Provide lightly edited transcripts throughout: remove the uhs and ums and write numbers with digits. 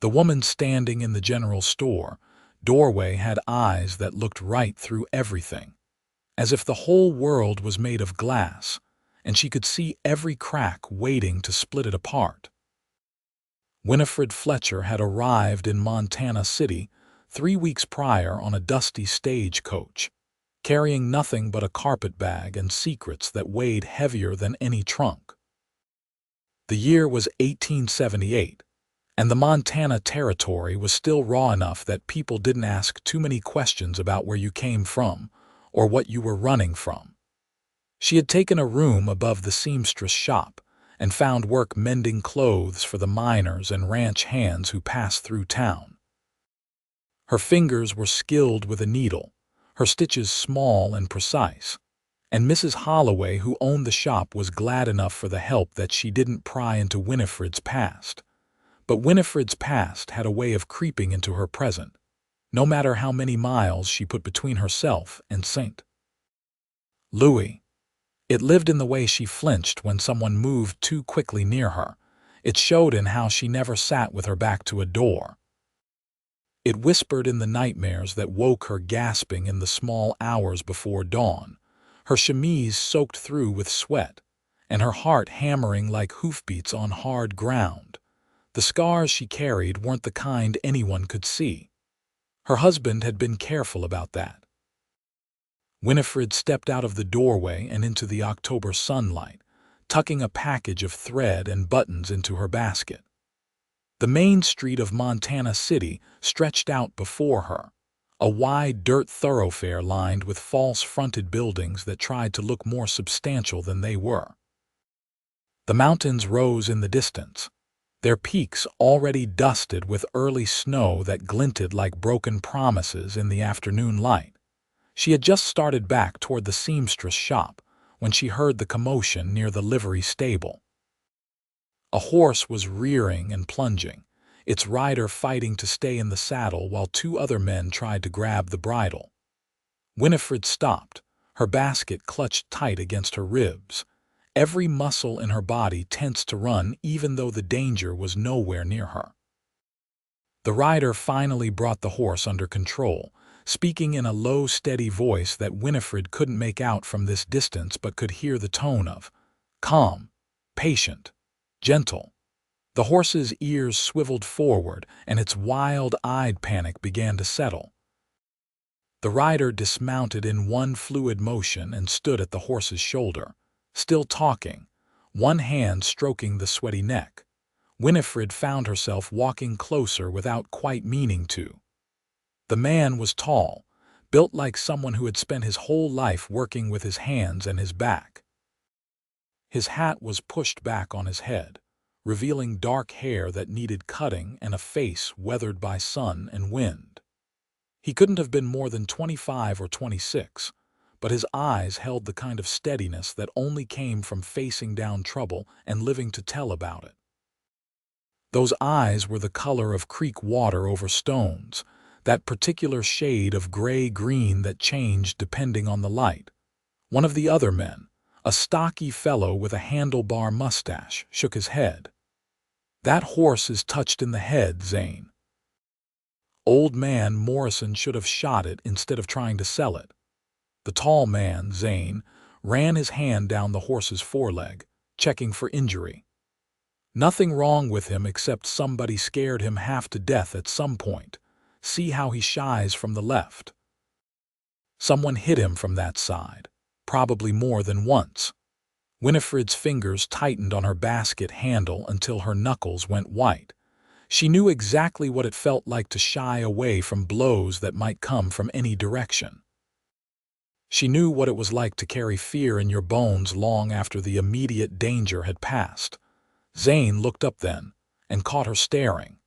The woman standing in the general store doorway had eyes that looked right through everything, as if the whole world was made of glass, and she could see every crack waiting to split it apart. Winifred Fletcher had arrived in Montana City 3 weeks prior on a dusty stagecoach, carrying nothing but a carpetbag and secrets that weighed heavier than any trunk. The year was 1878, and the Montana Territory was still raw enough that people didn't ask too many questions about where you came from or what you were running from. She had taken a room above the seamstress shop and found work mending clothes for the miners and ranch hands who passed through town. Her fingers were skilled with a needle, her stitches small and precise, and Mrs. Holloway, who owned the shop, was glad enough for the help that she didn't pry into Winifred's past. But Winifred's past had a way of creeping into her present, no matter how many miles she put between herself and St. Louis. It lived in the way she flinched when someone moved too quickly near her. It showed in how she never sat with her back to a door. It whispered in the nightmares that woke her gasping in the small hours before dawn, her chemise soaked through with sweat, and her heart hammering like hoofbeats on hard ground. The scars she carried weren't the kind anyone could see. Her husband had been careful about that. Winifred stepped out of the doorway and into the October sunlight, tucking a package of thread and buttons into her basket. The main street of Montana City stretched out before her, a wide dirt thoroughfare lined with false-fronted buildings that tried to look more substantial than they were. The mountains rose in the distance, their peaks already dusted with early snow that glinted like broken promises in the afternoon light. She had just started back toward the seamstress shop when she heard the commotion near the livery stable. A horse was rearing and plunging, its rider fighting to stay in the saddle while two other men tried to grab the bridle. Winifred stopped, her basket clutched tight against her ribs. Every muscle in her body tensed to run even though the danger was nowhere near her. The rider finally brought the horse under control, speaking in a low, steady voice that Winifred couldn't make out from this distance but could hear the tone of calm, patient, gentle. The horse's ears swiveled forward and its wild-eyed panic began to settle. The rider dismounted in one fluid motion and stood at the horse's shoulder, still talking, one hand stroking the sweaty neck. Winifred found herself walking closer without quite meaning to. The man was tall, built like someone who had spent his whole life working with his hands and his back. His hat was pushed back on his head, revealing dark hair that needed cutting and a face weathered by sun and wind. He couldn't have been more than 25 or 26, but his eyes held the kind of steadiness that only came from facing down trouble and living to tell about it. Those eyes were the color of creek water over stones, that particular shade of gray-green that changed depending on the light. One of the other men, a stocky fellow with a handlebar mustache, shook his head. "That horse is touched in the head, Zane. Old man Morrison should have shot it instead of trying to sell it." The tall man, Zane, ran his hand down the horse's foreleg, checking for injury. "Nothing wrong with him except somebody scared him half to death at some point. See how he shies from the left. Someone hit him from that side, probably more than once." Winifred's fingers tightened on her basket handle until her knuckles went white. She knew exactly what it felt like to shy away from blows that might come from any direction. She knew what it was like to carry fear in your bones long after the immediate danger had passed. Zane looked up then and caught her staring.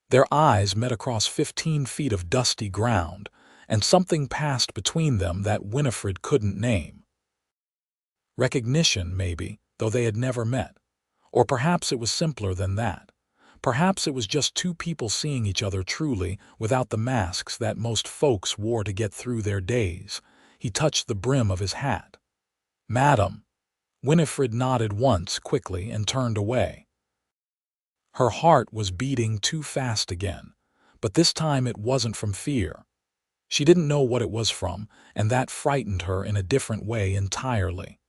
Their eyes met across 15 feet of dusty ground, and something passed between them that Winifred couldn't name. Recognition, maybe, though they had never met. Or perhaps it was simpler than that. Perhaps it was just two people seeing each other truly, without the masks that most folks wore to get through their days. He touched the brim of his hat. "Madam." Winifred nodded once quickly and turned away. Her heart was beating too fast again, but this time it wasn't from fear. She didn't know what it was from, and that frightened her in a different way entirely.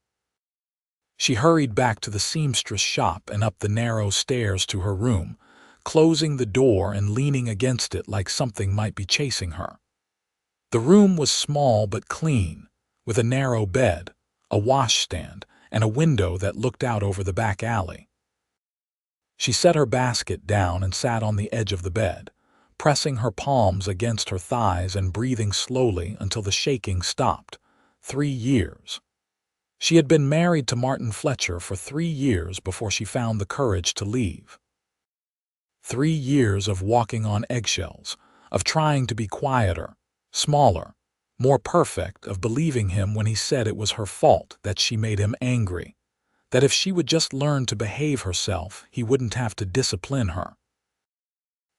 She hurried back to the seamstress shop and up the narrow stairs to her room, closing the door and leaning against it like something might be chasing her. The room was small but clean, with a narrow bed, a washstand, and a window that looked out over the back alley. She set her basket down and sat on the edge of the bed, pressing her palms against her thighs and breathing slowly until the shaking stopped. 3 years. She had been married to Martin Fletcher for 3 years before she found the courage to leave. 3 years of walking on eggshells, of trying to be quieter, smaller, more perfect, of believing him when he said it was her fault that she made him angry, that if she would just learn to behave herself, he wouldn't have to discipline her.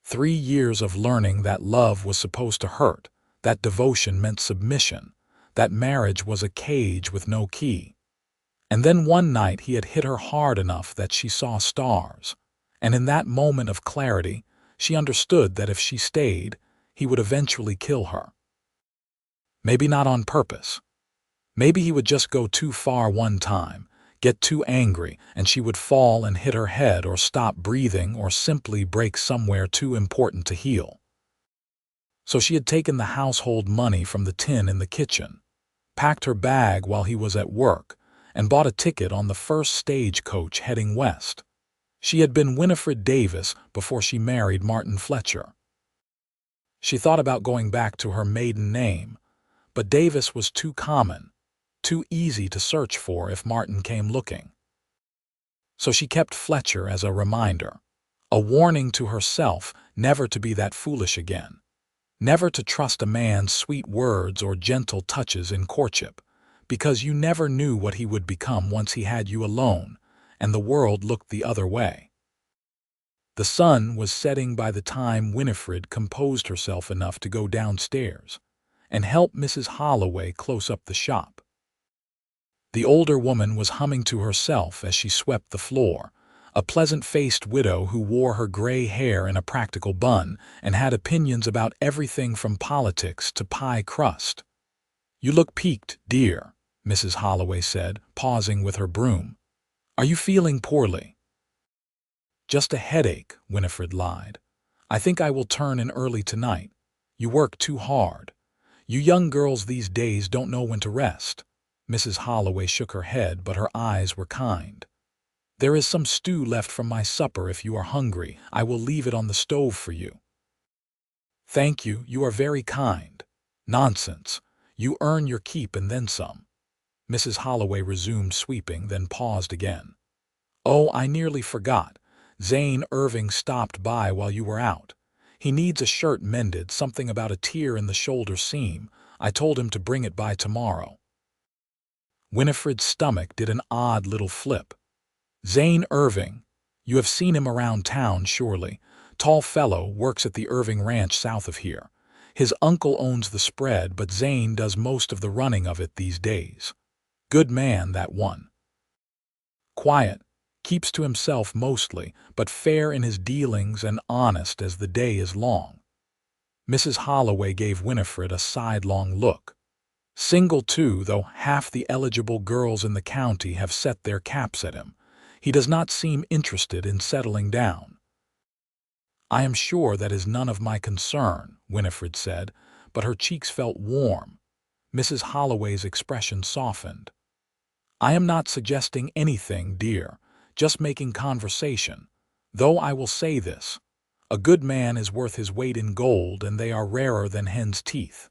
3 years of learning that love was supposed to hurt, that devotion meant submission, that marriage was a cage with no key. And then one night he had hit her hard enough that she saw stars, and in that moment of clarity, she understood that if she stayed, he would eventually kill her. Maybe not on purpose. Maybe he would just go too far one time, get too angry, and she would fall and hit her head or stop breathing or simply break somewhere too important to heal. So she had taken the household money from the tin in the kitchen, packed her bag while he was at work, and bought a ticket on the first stagecoach heading west. She had been Winifred Davis before she married Martin Fletcher. She thought about going back to her maiden name, but Davis was too common, too easy to search for if Martin came looking. So she kept Fletcher as a reminder, a warning to herself never to be that foolish again, never to trust a man's sweet words or gentle touches in courtship, because you never knew what he would become once he had you alone and the world looked the other way. The sun was setting by the time Winifred composed herself enough to go downstairs and help Mrs. Holloway close up the shop. The older woman was humming to herself as she swept the floor, a pleasant-faced widow who wore her gray hair in a practical bun and had opinions about everything from politics to pie crust. "You look peaked, dear," Mrs. Holloway said, pausing with her broom. "Are you feeling poorly?" "Just a headache," Winifred lied. "I think I will turn in early tonight. You work too hard. You young girls these days don't know when to rest." Mrs. Holloway shook her head, but her eyes were kind. "There is some stew left from my supper if you are hungry. I will leave it on the stove for you." "Thank you, you are very kind." "Nonsense. You earn your keep and then some." Mrs. Holloway resumed sweeping, then paused again. "Oh, I nearly forgot. Zane Irving stopped by while you were out. He needs a shirt mended, something about a tear in the shoulder seam. I told him to bring it by tomorrow." Winifred's stomach did an odd little flip. "Zane Irving. You have seen him around town, surely. Tall fellow, works at the Irving Ranch south of here. His uncle owns the spread, but Zane does most of the running of it these days. Good man, that one. Quiet, keeps to himself mostly, but fair in his dealings and honest as the day is long." Mrs. Holloway gave Winifred a sidelong look. "Single too, though half the eligible girls in the county have set their caps at him. He does not seem interested in settling down." "I am sure that is none of my concern," Winifred said, but her cheeks felt warm. Mrs. Holloway's expression softened. "I am not suggesting anything, dear, just making conversation. Though I will say this, a good man is worth his weight in gold, and they are rarer than hen's teeth.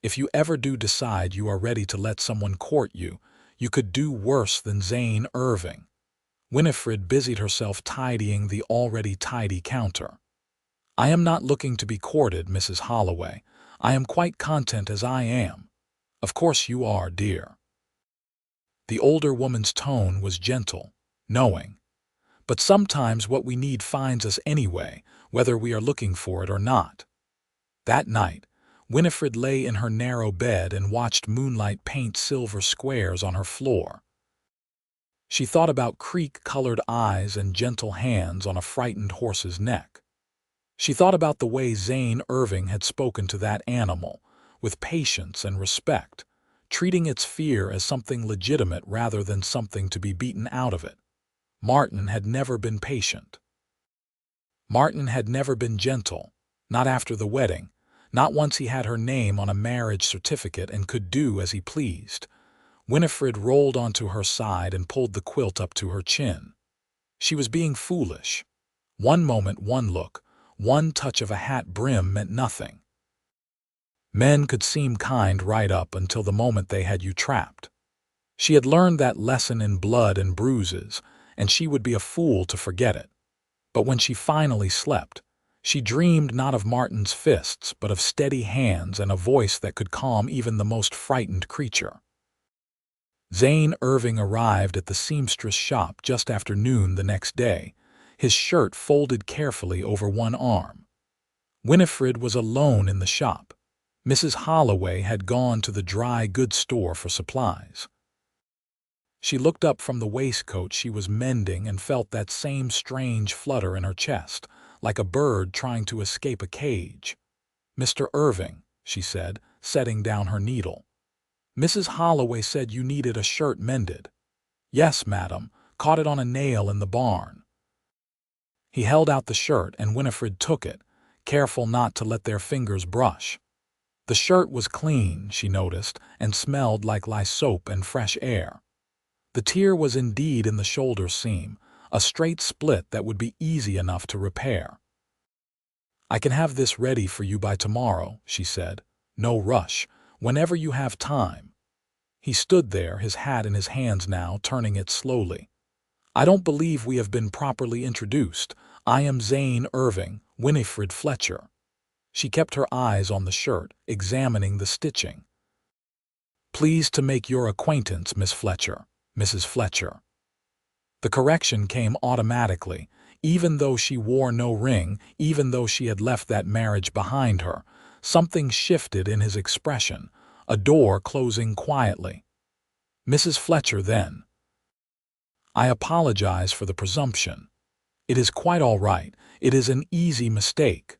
If you ever do decide you are ready to let someone court you, you could do worse than Zane Irving." Winifred busied herself tidying the already tidy counter. "I am not looking to be courted, Mrs. Holloway. I am quite content as I am." "Of course you are, dear." The older woman's tone was gentle, knowing. "But sometimes what we need finds us anyway, whether we are looking for it or not." That night, Winifred lay in her narrow bed and watched moonlight paint silver squares on her floor. She thought about creek-colored eyes and gentle hands on a frightened horse's neck. She thought about the way Zane Irving had spoken to that animal, with patience and respect, treating its fear as something legitimate rather than something to be beaten out of it. Martin had never been patient. Martin had never been gentle, not after the wedding, not once he had her name on a marriage certificate and could do as he pleased. Winifred rolled onto her side and pulled the quilt up to her chin. She was being foolish. One moment, one look, one touch of a hat brim meant nothing. Men could seem kind right up until the moment they had you trapped. She had learned that lesson in blood and bruises, and she would be a fool to forget it. But when she finally slept, she dreamed not of Martin's fists, but of steady hands and a voice that could calm even the most frightened creature. Zane Irving arrived at the seamstress shop just after noon the next day, his shirt folded carefully over one arm. Winifred was alone in the shop. Mrs. Holloway had gone to the dry goods store for supplies. She looked up from the waistcoat she was mending and felt that same strange flutter in her chest, like a bird trying to escape a cage. "Mr. Irving," she said, setting down her needle. "Mrs. Holloway said you needed a shirt mended." "Yes, madam. Caught it on a nail in the barn." He held out the shirt and Winifred took it, careful not to let their fingers brush. The shirt was clean, she noticed, and smelled like lye soap and fresh air. The tear was indeed in the shoulder seam, a straight split that would be easy enough to repair. "I can have this ready for you by tomorrow," she said. "No rush, whenever you have time." He stood there, his hat in his hands now, turning it slowly. "I don't believe we have been properly introduced. I am Zane Irving, Winifred Fletcher." She kept her eyes on the shirt, examining the stitching. "Pleased to make your acquaintance, Miss Fletcher, Mrs. Fletcher." The correction came automatically, even though she wore no ring, even though she had left that marriage behind her. Something shifted in his expression, a door closing quietly. "Mrs. Fletcher, then." "I apologize for the presumption." "It is quite all right. It is an easy mistake."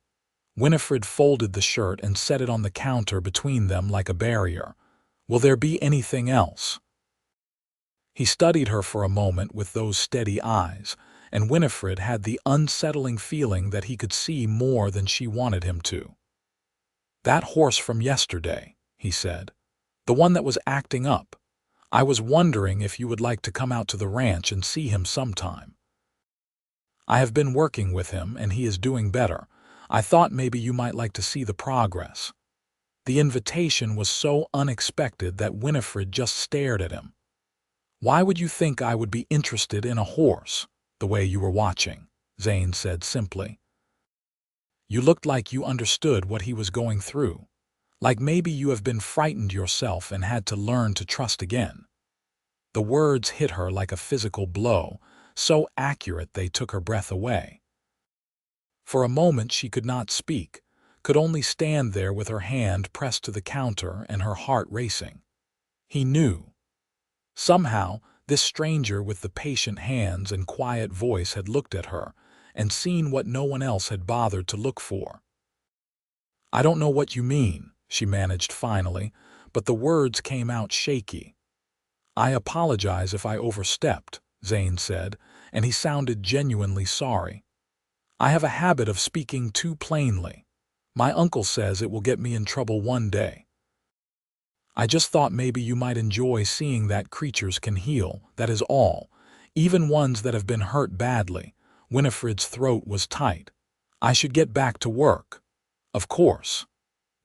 Winifred folded the shirt and set it on the counter between them like a barrier. "Will there be anything else?" He studied her for a moment with those steady eyes, and Winifred had the unsettling feeling that he could see more than she wanted him to. "That horse from yesterday," he said. "The one that was acting up. I was wondering if you would like to come out to the ranch and see him sometime. I have been working with him, and he is doing better. I thought maybe you might like to see the progress." The invitation was so unexpected that Winifred just stared at him. "Why would you think I would be interested in a horse, the way you were watching?" Zane said simply. "You looked like you understood what he was going through. Like maybe you have been frightened yourself and had to learn to trust again." The words hit her like a physical blow, so accurate they took her breath away. For a moment she could not speak, could only stand there with her hand pressed to the counter and her heart racing. He knew. Somehow, this stranger with the patient hands and quiet voice had looked at her and seen what no one else had bothered to look for. "I don't know what you mean," she managed finally, but the words came out shaky. "I apologize if I overstepped," Zane said, and he sounded genuinely sorry. "I have a habit of speaking too plainly. My uncle says it will get me in trouble one day. I just thought maybe you might enjoy seeing that creatures can heal, that is all, even ones that have been hurt badly." Winifred's throat was tight. "I should get back to work." "Of course."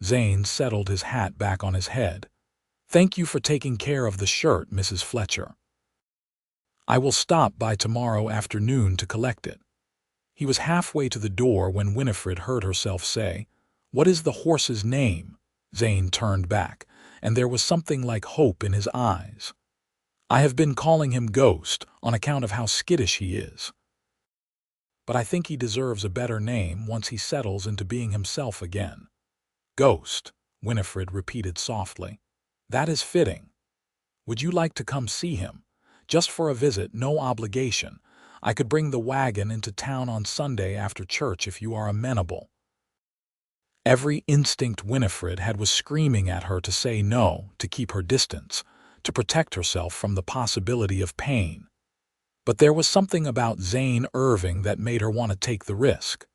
Zane settled his hat back on his head. "Thank you for taking care of the shirt, Mrs. Fletcher. I will stop by tomorrow afternoon to collect it." He was halfway to the door when Winifred heard herself say, "What is the horse's name?" Zane turned back, and there was something like hope in his eyes. "I have been calling him Ghost on account of how skittish he is. But I think he deserves a better name once he settles into being himself again." "Ghost," Winifred repeated softly. "That is fitting. Would you like to come see him? Just for a visit, no obligation. I could bring the wagon into town on Sunday after church if you are amenable." Every instinct Winifred had was screaming at her to say no, to keep her distance, to protect herself from the possibility of pain. But there was something about Zane Irving that made her want to take the risk.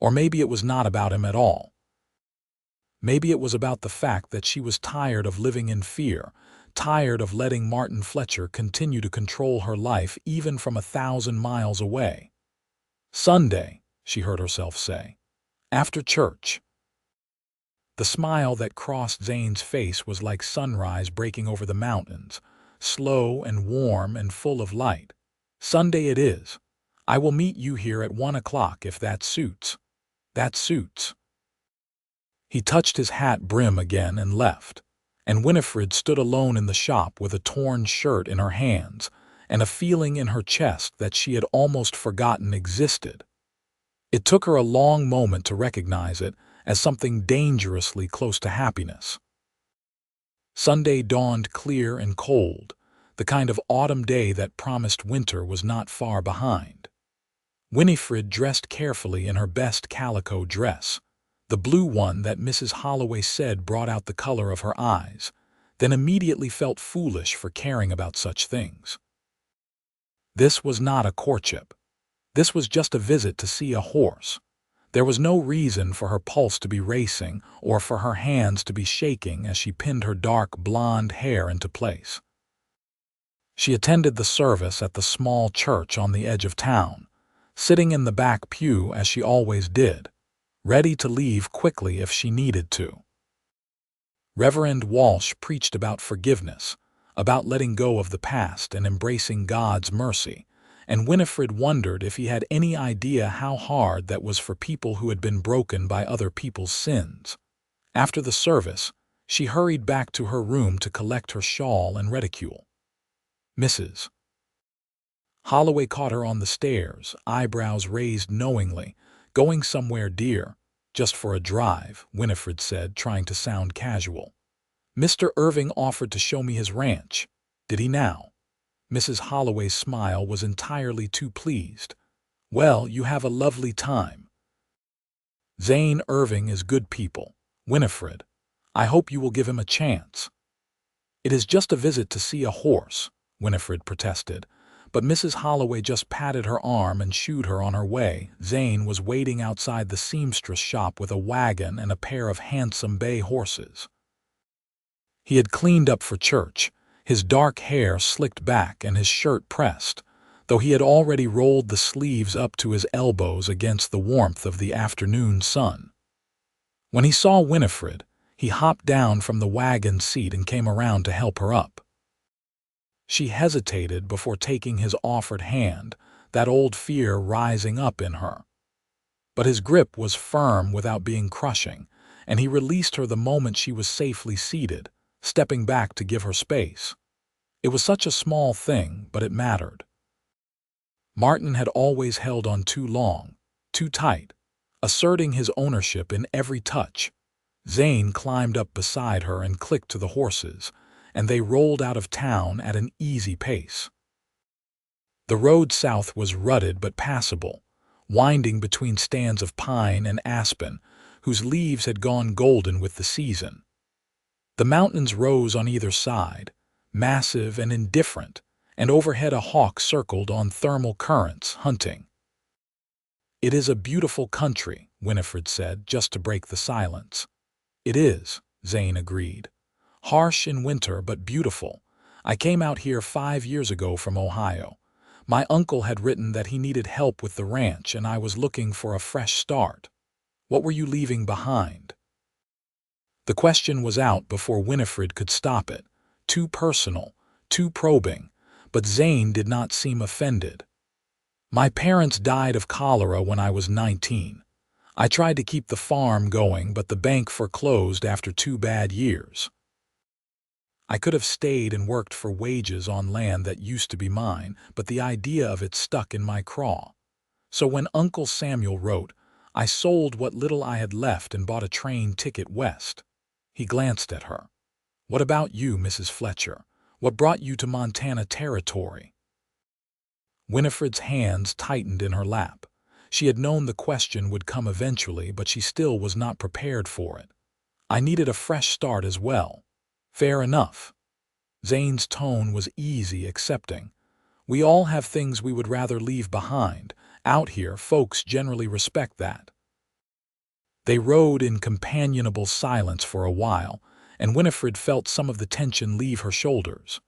Or maybe it was not about him at all. Maybe it was about the fact that she was tired of living in fear, tired of letting Martin Fletcher continue to control her life even from 1,000 miles away. "Sunday," she heard herself say. "After church." The smile that crossed Zane's face was like sunrise breaking over the mountains, slow and warm and full of light. "Sunday it is. I will meet you here at 1 o'clock if that suits. That suits." He touched his hat brim again and left, and Winifred stood alone in the shop with a torn shirt in her hands and a feeling in her chest that she had almost forgotten existed. It took her a long moment to recognize it as something dangerously close to happiness. Sunday dawned clear and cold, the kind of autumn day that promised winter was not far behind. Winifred dressed carefully in her best calico dress, the blue one that Mrs. Holloway said brought out the color of her eyes, then immediately felt foolish for caring about such things. This was not a courtship. This was just a visit to see a horse. There was no reason for her pulse to be racing or for her hands to be shaking as she pinned her dark blonde hair into place. She attended the service at the small church on the edge of town, sitting in the back pew as she always did, ready to leave quickly if she needed to. Reverend Walsh preached about forgiveness, about letting go of the past and embracing God's mercy, and Winifred wondered if he had any idea how hard that was for people who had been broken by other people's sins. After the service, she hurried back to her room to collect her shawl and reticule. Mrs. Holloway caught her on the stairs, eyebrows raised knowingly. "Going somewhere, dear?" "Just for a drive," Winifred said, trying to sound casual. "Mr. Irving offered to show me his ranch. Did he now?" Mrs. Holloway's smile was entirely too pleased. "Well, you have a lovely time." "Zane Irving is good people, Winifred. I hope you will give him a chance." "It is just a visit to see a horse," Winifred protested, but Mrs. Holloway just patted her arm and shooed her on her way. Zane was waiting outside the seamstress shop with a wagon and a pair of handsome bay horses. He had cleaned up for church, his dark hair slicked back and his shirt pressed, though he had already rolled the sleeves up to his elbows against the warmth of the afternoon sun. When he saw Winifred, he hopped down from the wagon seat and came around to help her up. She hesitated before taking his offered hand, that old fear rising up in her. But his grip was firm without being crushing, and he released her the moment she was safely seated, stepping back to give her space. It was such a small thing, but it mattered. Martin had always held on too long, too tight, asserting his ownership in every touch. Zane climbed up beside her and clicked to the horses, and they rolled out of town at an easy pace. The road south was rutted but passable, winding between stands of pine and aspen, whose leaves had gone golden with the season. The mountains rose on either side, massive and indifferent, and overhead a hawk circled on thermal currents, hunting. "It is a beautiful country," Winifred said, just to break the silence. "It is," Zane agreed. "Harsh in winter, but beautiful. I came out here 5 years ago from Ohio. My uncle had written that he needed help with the ranch, and I was looking for a fresh start. What were you leaving behind?" The question was out before Winifred could stop it. Too personal, too probing, but Zane did not seem offended. "My parents died of cholera when I was 19. I tried to keep the farm going, but the bank foreclosed after 2 bad years. I could have stayed and worked for wages on land that used to be mine, but the idea of it stuck in my craw. So when Uncle Samuel wrote, I sold what little I had left and bought a train ticket west." He glanced at her. "What about you, Mrs. Fletcher? What brought you to Montana Territory?" Winifred's hands tightened in her lap. She had known the question would come eventually, but she still was not prepared for it. I needed a fresh start as well. Fair enough. Zane's tone was easy, accepting. We all have things we would rather leave behind. Out here, folks generally respect that. They rode in companionable silence for a while, and Winifred felt some of the tension leave her shoulders.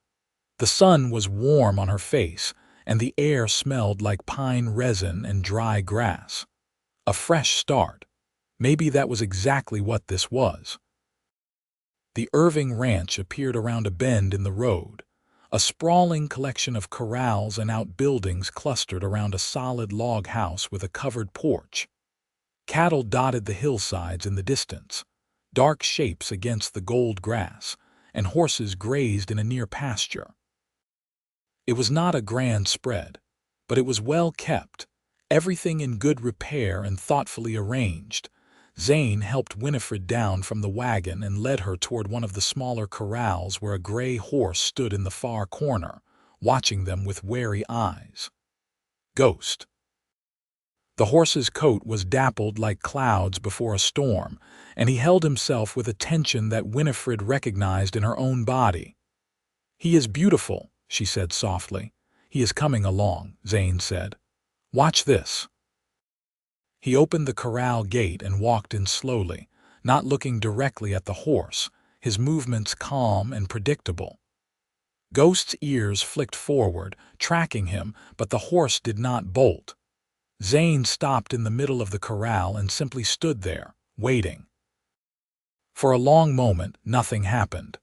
The sun was warm on her face, and the air smelled like pine resin and dry grass. A fresh start. Maybe that was exactly what this was. The Irving ranch appeared around a bend in the road, a sprawling collection of corrals and outbuildings clustered around a solid log house with a covered porch. Cattle dotted the hillsides in the distance, dark shapes against the gold grass, and horses grazed in a near pasture. It was not a grand spread, but it was well kept, everything in good repair and thoughtfully arranged. Zane helped Winifred down from the wagon and led her toward one of the smaller corrals where a gray horse stood in the far corner, watching them with wary eyes. Ghost. The horse's coat was dappled like clouds before a storm, and he held himself with a tension that Winifred recognized in her own body. "He is beautiful," she said softly. "He is coming along," Zane said. "Watch this." He opened the corral gate and walked in slowly, not looking directly at the horse, his movements calm and predictable. Ghost's ears flicked forward, tracking him, but the horse did not bolt. Zane stopped in the middle of the corral and simply stood there, waiting. For a long moment, nothing happened.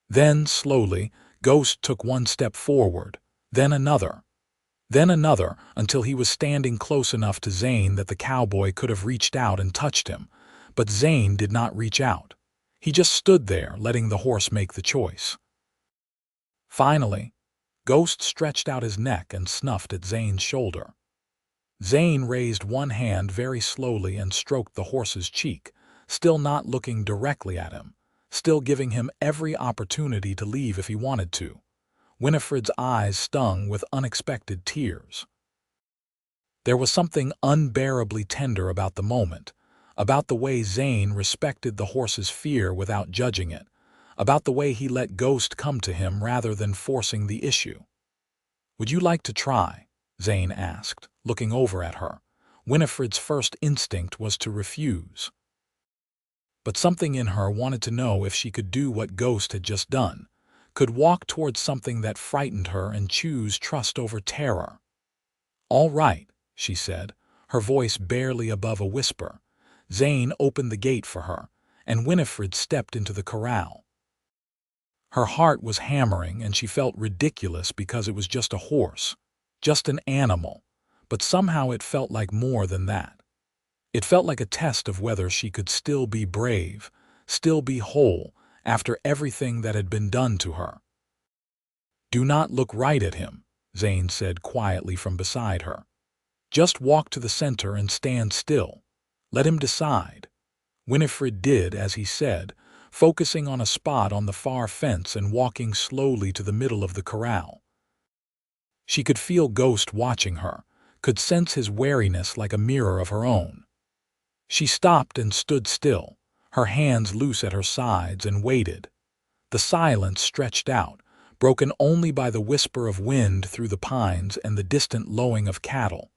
Then, slowly, Ghost took one step forward, then another, until he was standing close enough to Zane that the cowboy could have reached out and touched him. But Zane did not reach out. He just stood there, letting the horse make the choice. Finally, Ghost stretched out his neck and snuffed at Zane's shoulder. Zane raised one hand very slowly and stroked the horse's cheek, still not looking directly at him, still giving him every opportunity to leave if he wanted to. Winifred's eyes stung with unexpected tears. There was something unbearably tender about the moment, about the way Zane respected the horse's fear without judging it, about the way he let Ghost come to him rather than forcing the issue. "Would you like to try?" Zane asked, looking over at her. Winifred's first instinct was to refuse. But something in her wanted to know if she could do what Ghost had just done, could walk towards something that frightened her and choose trust over terror. "All right," she said, her voice barely above a whisper. Zane opened the gate for her, and Winifred stepped into the corral. Her heart was hammering, and she felt ridiculous because it was just a horse, just an animal, but somehow it felt like more than that. It felt like a test of whether she could still be brave, still be whole, after everything that had been done to her. "Do not look right at him," Zane said quietly from beside her. "Just walk to the center and stand still. Let him decide." Winifred did as he said, focusing on a spot on the far fence and walking slowly to the middle of the corral. She could feel Ghost watching her, could sense his wariness like a mirror of her own. She stopped and stood still, her hands loose at her sides, and waited. The silence stretched out, broken only by the whisper of wind through the pines and the distant lowing of cattle.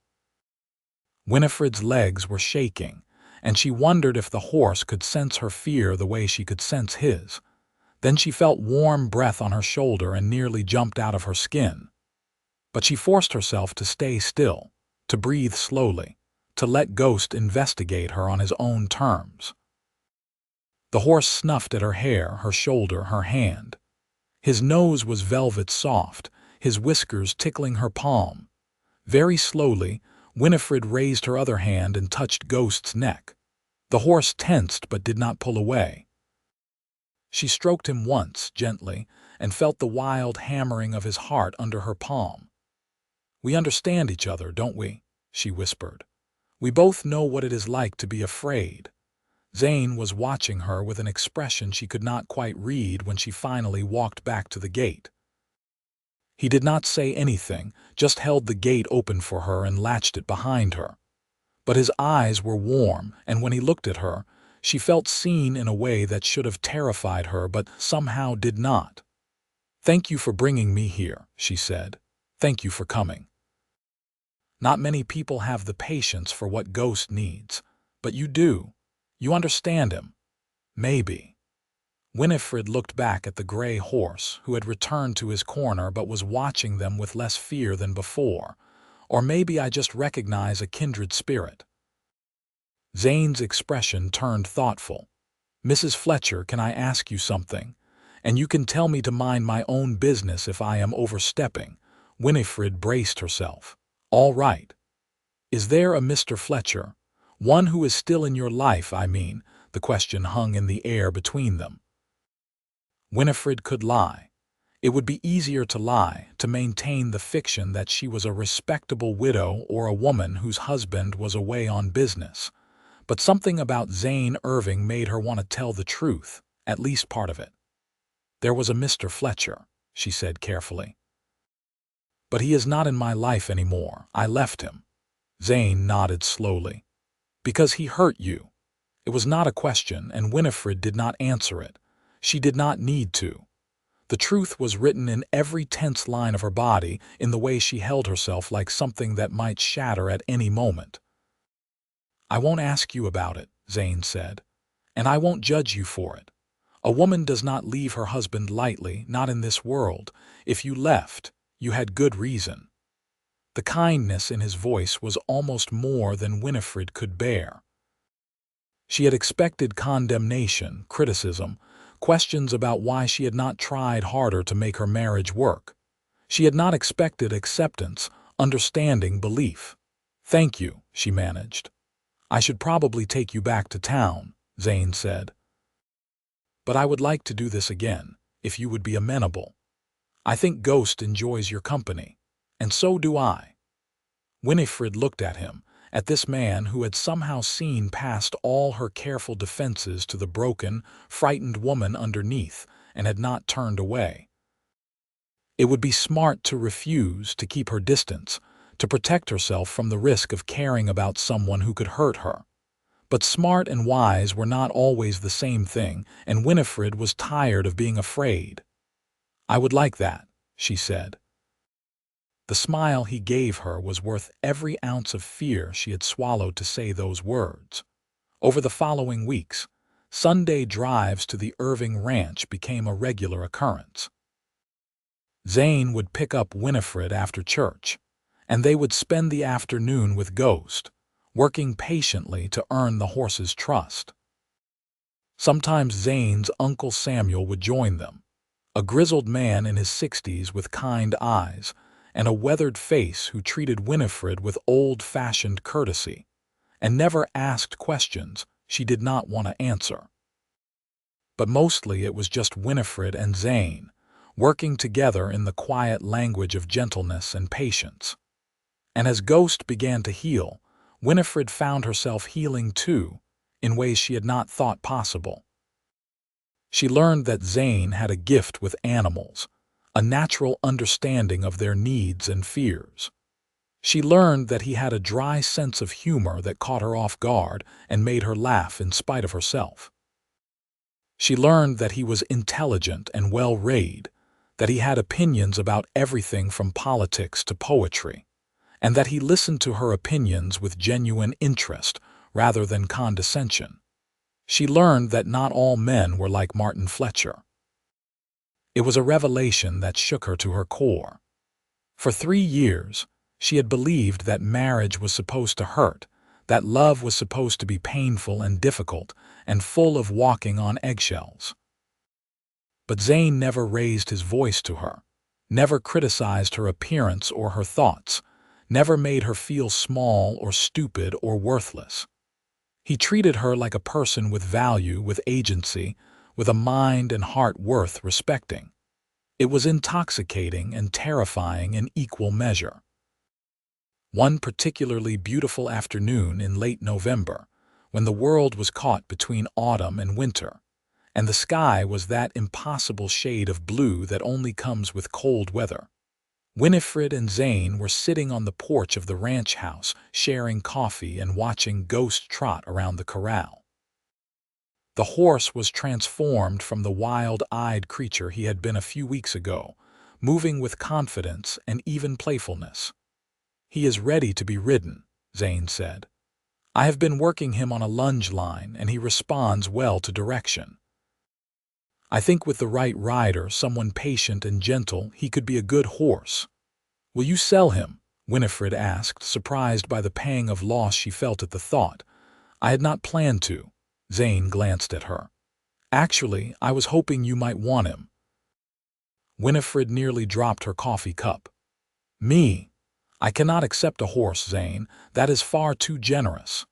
Winifred's legs were shaking, and she wondered if the horse could sense her fear the way she could sense his. Then she felt warm breath on her shoulder and nearly jumped out of her skin. But she forced herself to stay still, to breathe slowly, to let Ghost investigate her on his own terms. The horse snuffed at her hair, her shoulder, her hand. His nose was velvet soft, his whiskers tickling her palm. Very slowly, Winifred raised her other hand and touched Ghost's neck. The horse tensed but did not pull away. She stroked him once, gently, and felt the wild hammering of his heart under her palm. "We understand each other, don't we?" she whispered. "We both know what it is like to be afraid." Zane was watching her with an expression she could not quite read when she finally walked back to the gate. He did not say anything, just held the gate open for her and latched it behind her. But his eyes were warm, and when he looked at her, she felt seen in a way that should have terrified her but somehow did not. "Thank you for bringing me here," she said. "Thank you for coming. Not many people have the patience for what Ghost needs, but you do. You understand him. Maybe." Winifred looked back at the gray horse, who had returned to his corner but was watching them with less fear than before. "Or maybe I just recognize a kindred spirit." Zane's expression turned thoughtful. "Mrs. Fletcher, can I ask you something? And you can tell me to mind my own business if I am overstepping." Winifred braced herself. "All right. Is there a Mr. Fletcher? One who is still in your life, I mean." The question hung in the air between them. Winifred could lie. It would be easier to lie, to maintain the fiction that she was a respectable widow or a woman whose husband was away on business. But something about Zane Irving made her want to tell the truth, at least part of it. "There was a Mr. Fletcher," she said carefully. "But he is not in my life anymore. I left him." Zane nodded slowly. "Because he hurt you." It was not a question, and Winifred did not answer it. She did not need to. The truth was written in every tense line of her body, in the way she held herself like something that might shatter at any moment. "I won't ask you about it," Zane said, "and I won't judge you for it. A woman does not leave her husband lightly, not in this world. If you left, you had good reason." The kindness in his voice was almost more than Winifred could bear. She had expected condemnation, criticism, questions about why she had not tried harder to make her marriage work. She had not expected acceptance, understanding, belief. "Thank you," she managed. "I should probably take you back to town," Zane said. "But I would like to do this again, if you would be amenable. I think Ghost enjoys your company, and so do I." Winifred looked at him, at this man who had somehow seen past all her careful defenses to the broken, frightened woman underneath, and had not turned away. It would be smart to refuse, to keep her distance, to protect herself from the risk of caring about someone who could hurt her. But smart and wise were not always the same thing, and Winifred was tired of being afraid. "I would like that," she said. The smile he gave her was worth every ounce of fear she had swallowed to say those words. Over the following weeks, Sunday drives to the Irving ranch became a regular occurrence. Zane would pick up Winifred after church, and they would spend the afternoon with Ghost, working patiently to earn the horse's trust. Sometimes Zane's Uncle Samuel would join them, a grizzled man in his 60s with kind eyes and a weathered face who treated Winifred with old-fashioned courtesy and never asked questions she did not want to answer. But mostly it was just Winifred and Zane, working together in the quiet language of gentleness and patience. And as Ghost began to heal, Winifred found herself healing too, in ways she had not thought possible. She learned that Zane had a gift with animals, a natural understanding of their needs and fears. She learned that he had a dry sense of humor that caught her off guard and made her laugh in spite of herself. She learned that he was intelligent and well-read, that he had opinions about everything from politics to poetry, and that he listened to her opinions with genuine interest rather than condescension. She learned that not all men were like Martin Fletcher. It was a revelation that shook her to her core. For 3 years, she had believed that marriage was supposed to hurt, that love was supposed to be painful and difficult and full of walking on eggshells. But Zane never raised his voice to her, never criticized her appearance or her thoughts, never made her feel small or stupid or worthless. He treated her like a person with value, with agency, with a mind and heart worth respecting. It was intoxicating and terrifying in equal measure. One particularly beautiful afternoon in late November, when the world was caught between autumn and winter, and the sky was that impossible shade of blue that only comes with cold weather, Winifred and Zane were sitting on the porch of the ranch house, sharing coffee and watching Ghost trot around the corral. The horse was transformed from the wild-eyed creature he had been a few weeks ago, moving with confidence and even playfulness. "He is ready to be ridden," Zane said. "I have been working him on a lunge line, and he responds well to direction. I think with the right rider, someone patient and gentle, he could be a good horse." "Will you sell him?" Winifred asked, surprised by the pang of loss she felt at the thought. "I had not planned to." Zane glanced at her. "Actually, I was hoping you might want him." Winifred nearly dropped her coffee cup. "Me? I cannot accept a horse, Zane. That is far too generous.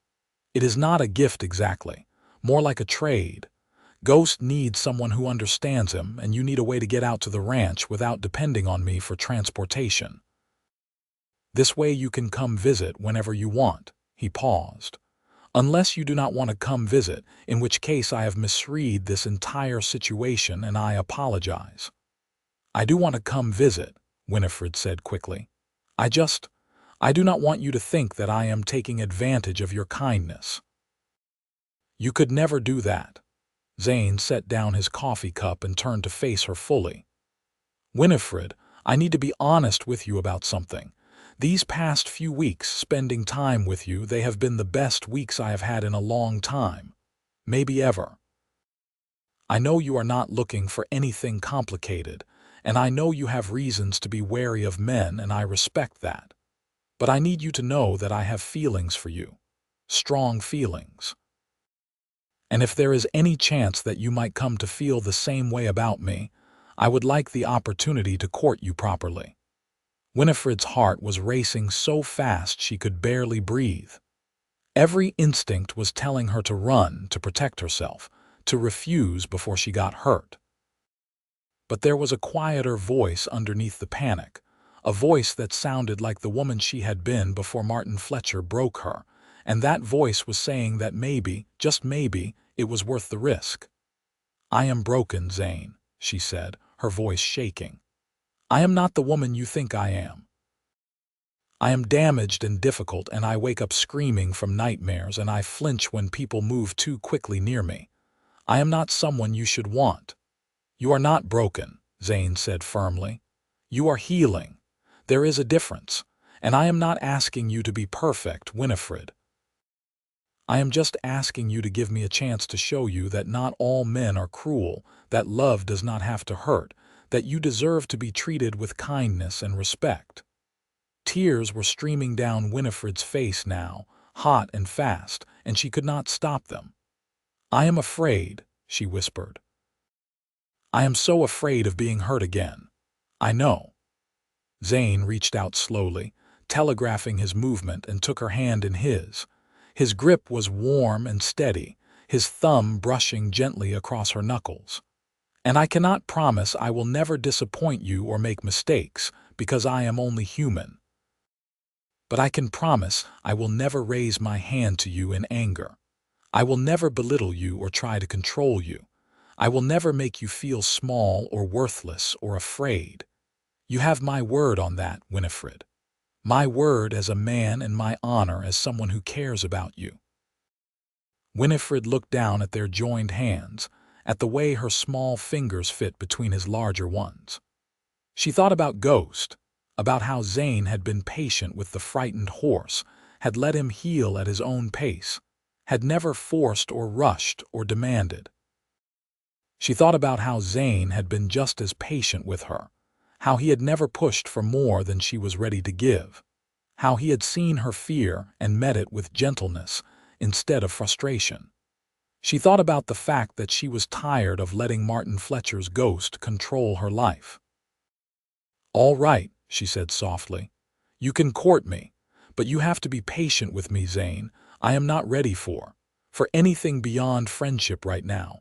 It is not a gift exactly, more like a trade. Ghost needs someone who understands him, and you need a way to get out to the ranch without depending on me for transportation. This way you can come visit whenever you want." He paused. "Unless you do not want to come visit, in which case I have misread this entire situation and I apologize." "I do want to come visit," Winifred said quickly. I do not want you to think that I am taking advantage of your kindness." "You could never do that." Zane set down his coffee cup and turned to face her fully. "Winifred, I need to be honest with you about something. These past few weeks spending time with you, they have been the best weeks I have had in a long time. Maybe ever. I know you are not looking for anything complicated, and I know you have reasons to be wary of men, and I respect that. But I need you to know that I have feelings for you. Strong feelings. And if there is any chance that you might come to feel the same way about me, I would like the opportunity to court you properly." Winifred's heart was racing so fast she could barely breathe. Every instinct was telling her to run, to protect herself, to refuse before she got hurt. But there was a quieter voice underneath the panic, a voice that sounded like the woman she had been before Martin Fletcher broke her, and that voice was saying that maybe, just maybe, it was worth the risk. "I am broken, Zane," she said, her voice shaking. "I am not the woman you think I am. I am damaged and difficult, and I wake up screaming from nightmares, and I flinch when people move too quickly near me. I am not someone you should want." "You are not broken," Zane said firmly. "You are healing. There is a difference, and I am not asking you to be perfect, Winifred. I am just asking you to give me a chance to show you that not all men are cruel, that love does not have to hurt, that you deserve to be treated with kindness and respect." Tears were streaming down Winifred's face now, hot and fast, and she could not stop them. "I am afraid," she whispered. "I am so afraid of being hurt again. I know." Zane reached out slowly, telegraphing his movement, and took her hand in his. His grip was warm and steady, his thumb brushing gently across her knuckles. "And I cannot promise I will never disappoint you or make mistakes, because I am only human. But I can promise I will never raise my hand to you in anger. I will never belittle you or try to control you. I will never make you feel small or worthless or afraid. You have my word on that, Winifred. My word as a man and my honor as someone who cares about you." Winifred looked down at their joined hands, at the way her small fingers fit between his larger ones. She thought about Ghost, about how Zane had been patient with the frightened horse, had let him heal at his own pace, had never forced or rushed or demanded. She thought about how Zane had been just as patient with her, how he had never pushed for more than she was ready to give, how he had seen her fear and met it with gentleness instead of frustration. She thought about the fact that she was tired of letting Martin Fletcher's ghost control her life. "All right," she said softly. "You can court me, but you have to be patient with me, Zane. I am not ready for anything beyond friendship right now.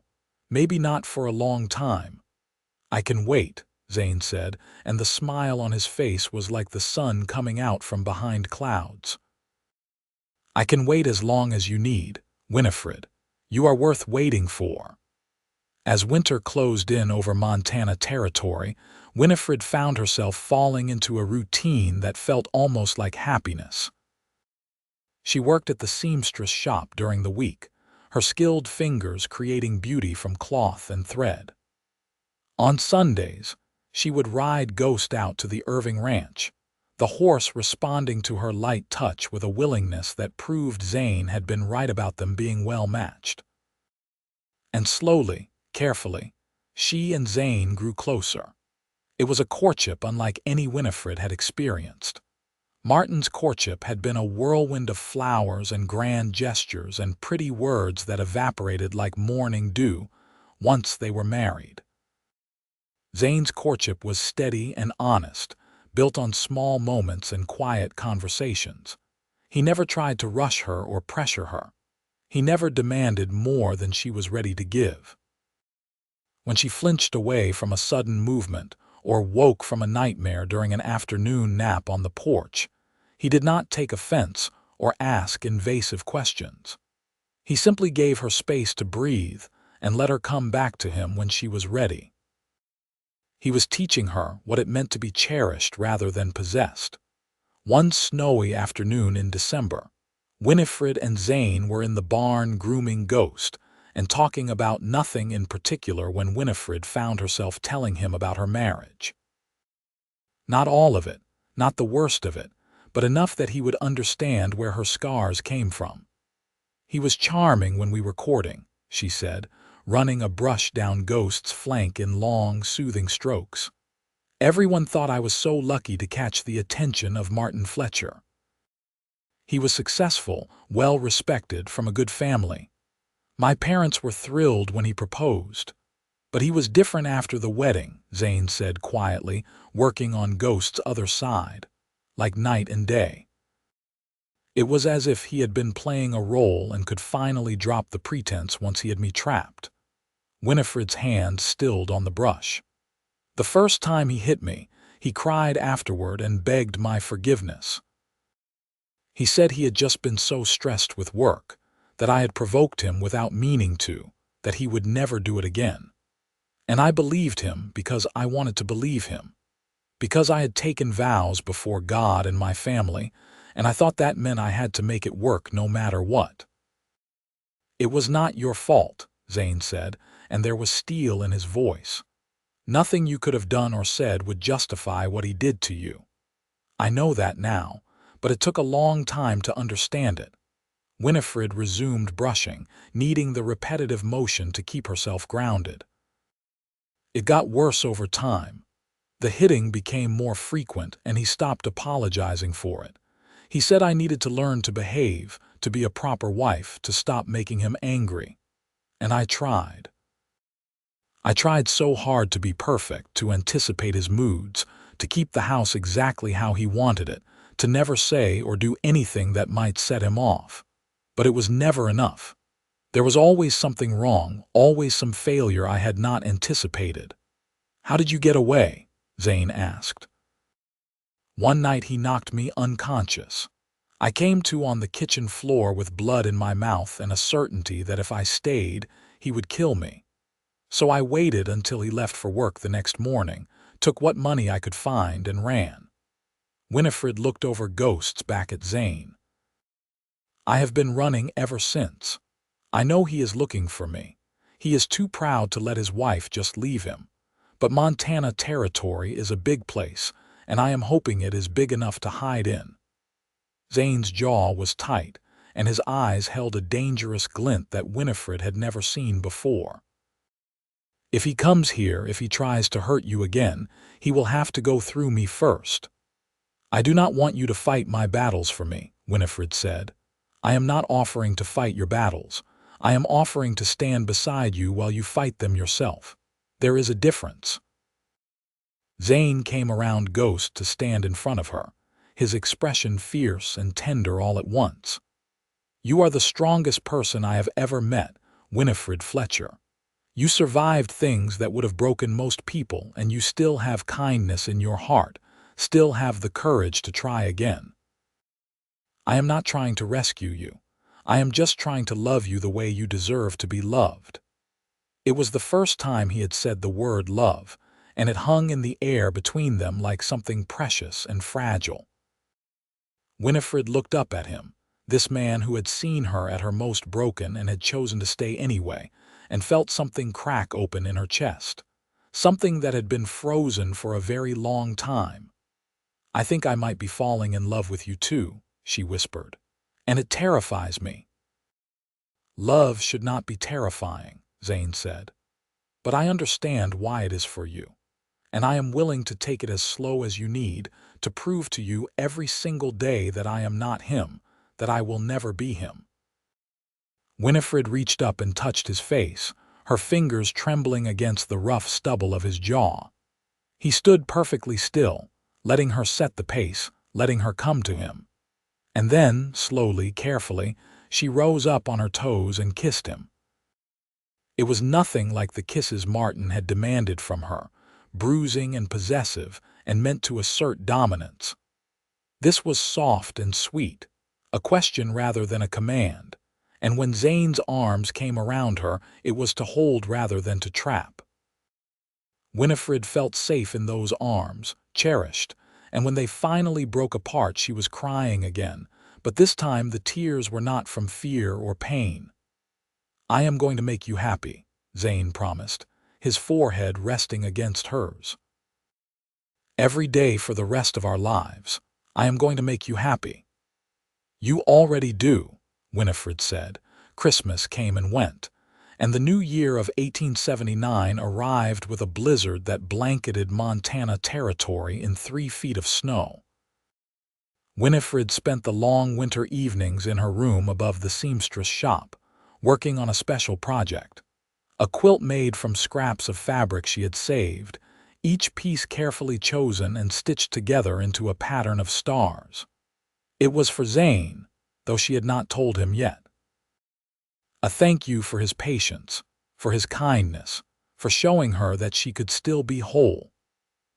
Maybe not for a long time." "I can wait," Zane said, and the smile on his face was like the sun coming out from behind clouds. "I can wait as long as you need, Winifred. You are worth waiting for." As winter closed in over Montana territory, Winifred found herself falling into a routine that felt almost like happiness. She worked at the seamstress shop during the week, her skilled fingers creating beauty from cloth and thread. On Sundays, she would ride Ghost out to the Irving ranch, the horse responding to her light touch with a willingness that proved Zane had been right about them being well matched. And slowly, carefully, she and Zane grew closer. It was a courtship unlike any Winifred had experienced. Martin's courtship had been a whirlwind of flowers and grand gestures and pretty words that evaporated like morning dew once they were married. Zane's courtship was steady and honest, built on small moments and quiet conversations. He never tried to rush her or pressure her. He never demanded more than she was ready to give. When she flinched away from a sudden movement or woke from a nightmare during an afternoon nap on the porch, he did not take offense or ask invasive questions. He simply gave her space to breathe and let her come back to him when she was ready. He was teaching her what it meant to be cherished rather than possessed. One snowy afternoon in December, Winifred and Zane were in the barn grooming Ghost and talking about nothing in particular when Winifred found herself telling him about her marriage. Not all of it, not the worst of it, but enough that he would understand where her scars came from. "He was charming when we were courting," she said, running a brush down Ghost's flank in long, soothing strokes. "Everyone thought I was so lucky to catch the attention of Martin Fletcher. He was successful, well-respected, from a good family. My parents were thrilled when he proposed. But he was different after the wedding," Zane said quietly, working on Ghost's other side, like night and day. It was as if he had been playing a role and could finally drop the pretense once he had me trapped. Winifred's hand stilled on the brush. "The first time he hit me, he cried afterward and begged my forgiveness. He said he had just been so stressed with work, that I had provoked him without meaning to, that he would never do it again. And I believed him because I wanted to believe him. Because I had taken vows before God and my family, and I thought that meant I had to make it work no matter what." "It was not your fault," Zane said, and there was steel in his voice. "Nothing you could have done or said would justify what he did to you. I know that now, but it took a long time to understand it." Winifred resumed brushing, needing the repetitive motion to keep herself grounded. "It got worse over time. The hitting became more frequent, and he stopped apologizing for it. He said I needed to learn to behave, to be a proper wife, to stop making him angry. And I tried. I tried so hard to be perfect, to anticipate his moods, to keep the house exactly how he wanted it, to never say or do anything that might set him off. But it was never enough. There was always something wrong, always some failure I had not anticipated." "How did you get away?" Zane asked. "One night he knocked me unconscious. I came to on the kitchen floor with blood in my mouth and a certainty that if I stayed, he would kill me. So I waited until he left for work the next morning, took what money I could find, and ran." Winifred looked over Ghosts back at Zane. "I have been running ever since. I know he is looking for me. He is too proud to let his wife just leave him. But Montana territory is a big place, and I am hoping it is big enough to hide in." Zane's jaw was tight, and his eyes held a dangerous glint that Winifred had never seen before. "If he comes here, if he tries to hurt you again, he will have to go through me first. I do not want you to fight my battles for me," Winifred said. "I am not offering to fight your battles. I am offering to stand beside you while you fight them yourself. There is a difference." Zane came around Ghost to stand in front of her, his expression fierce and tender all at once. "You are the strongest person I have ever met, Winifred Fletcher. You survived things that would have broken most people, and you still have kindness in your heart, still have the courage to try again. I am not trying to rescue you. I am just trying to love you the way you deserve to be loved." It was the first time he had said the word love, and it hung in the air between them like something precious and fragile. Winifred looked up at him, this man who had seen her at her most broken and had chosen to stay anyway, and felt something crack open in her chest, something that had been frozen for a very long time. "I think I might be falling in love with you too," she whispered, "and it terrifies me." "Love should not be terrifying," Zane said, "but I understand why it is for you, and I am willing to take it as slow as you need to prove to you every single day that I am not him, that I will never be him." Winifred reached up and touched his face, her fingers trembling against the rough stubble of his jaw. He stood perfectly still, letting her set the pace, letting her come to him. And then, slowly, carefully, she rose up on her toes and kissed him. It was nothing like the kisses Martin had demanded from her, bruising and possessive, and meant to assert dominance. This was soft and sweet, a question rather than a command, and when Zane's arms came around her, it was to hold rather than to trap. Winifred felt safe in those arms, cherished, and when they finally broke apart she was crying again, but this time the tears were not from fear or pain. "I am going to make you happy," Zane promised, his forehead resting against hers. "Every day for the rest of our lives, I am going to make you happy." "You already do," Winifred said. Christmas came and went, and the new year of 1879 arrived with a blizzard that blanketed Montana territory in 3 feet of snow. Winifred spent the long winter evenings in her room above the seamstress shop, working on a special project. A quilt made from scraps of fabric she had saved, each piece carefully chosen and stitched together into a pattern of stars. It was for Zane, though she had not told him yet. A thank you for his patience, for his kindness, for showing her that she could still be whole.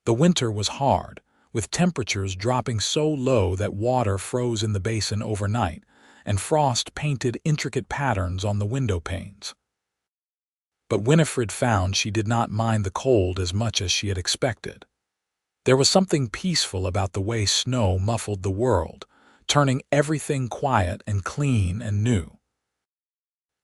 The winter was hard, with temperatures dropping so low that water froze in the basin overnight, and frost painted intricate patterns on the window panes. But Winifred found she did not mind the cold as much as she had expected. There was something peaceful about the way snow muffled the world, turning everything quiet and clean and new.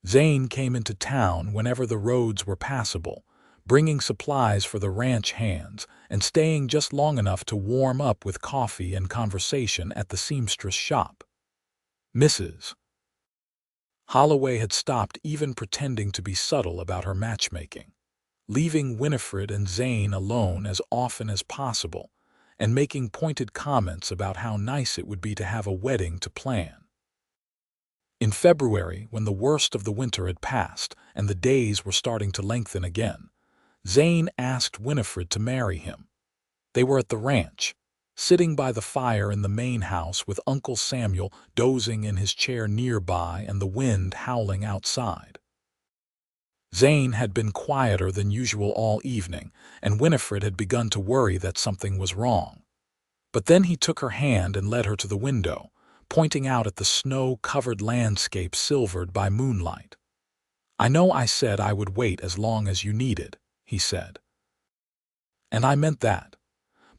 Zane came into town whenever the roads were passable, bringing supplies for the ranch hands and staying just long enough to warm up with coffee and conversation at the seamstress shop. Mrs. Holloway had stopped even pretending to be subtle about her matchmaking, leaving Winifred and Zane alone as often as possible and making pointed comments about how nice it would be to have a wedding to plan. In February, when the worst of the winter had passed and the days were starting to lengthen again, Zane asked Winifred to marry him. They were at the ranch, sitting by the fire in the main house with Uncle Samuel dozing in his chair nearby and the wind howling outside. Zane had been quieter than usual all evening, and Winifred had begun to worry that something was wrong. But then he took her hand and led her to the window, pointing out at the snow-covered landscape silvered by moonlight. "I know I said I would wait as long as you needed," he said. "And I meant that.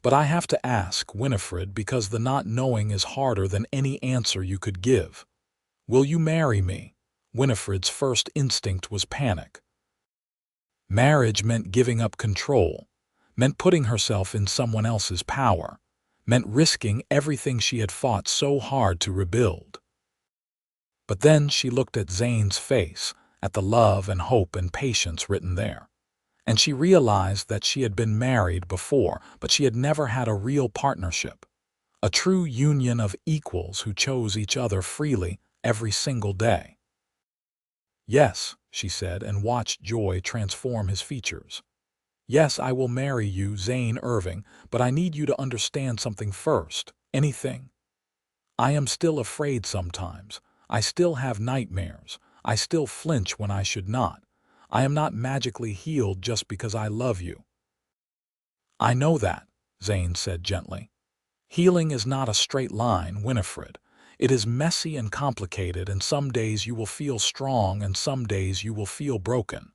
But I have to ask, Winifred, because the not knowing is harder than any answer you could give. Will you marry me?" Winifred's first instinct was panic. Marriage meant giving up control, meant putting herself in someone else's power, meant risking everything she had fought so hard to rebuild. But then she looked at Zane's face, at the love and hope and patience written there, and she realized that she had been married before, but she had never had a real partnership, a true union of equals who chose each other freely every single day. "Yes," she said, and watched joy transform his features. "Yes, I will marry you, Zane Irving, but I need you to understand something first. Anything. I am still afraid sometimes. I still have nightmares. I still flinch when I should not. I am not magically healed just because I love you." "I know that," Zane said gently. "Healing is not a straight line, Winifred. It is messy and complicated, and some days you will feel strong and some days you will feel broken.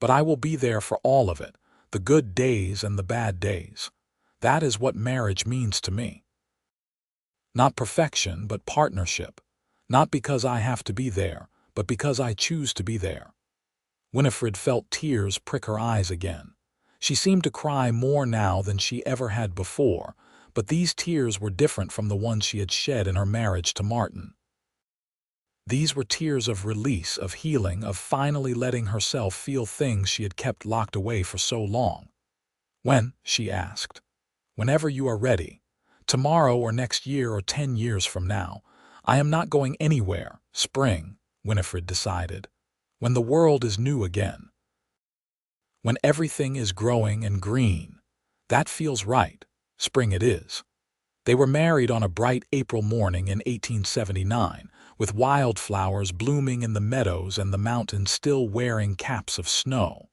but I will be there for all of it, the good days and the bad days. That is what marriage means to me. Not perfection, but partnership. Not because I have to be there, but because I choose to be there. Winifred felt tears prick her eyes again. She seemed to cry more now than she ever had before, but these tears were different from the ones she had shed in her marriage to Martin. These were tears of release, of healing, of finally letting herself feel things she had kept locked away for so long. When? She asked. Whenever you are ready. Tomorrow or next year or 10 years from now. I am not going anywhere. Spring, Winifred decided. When the world is new again. When everything is growing and green. That feels right. Spring it is. They were married on a bright April morning in 1879, with wildflowers blooming in the meadows and the mountains still wearing caps of snow.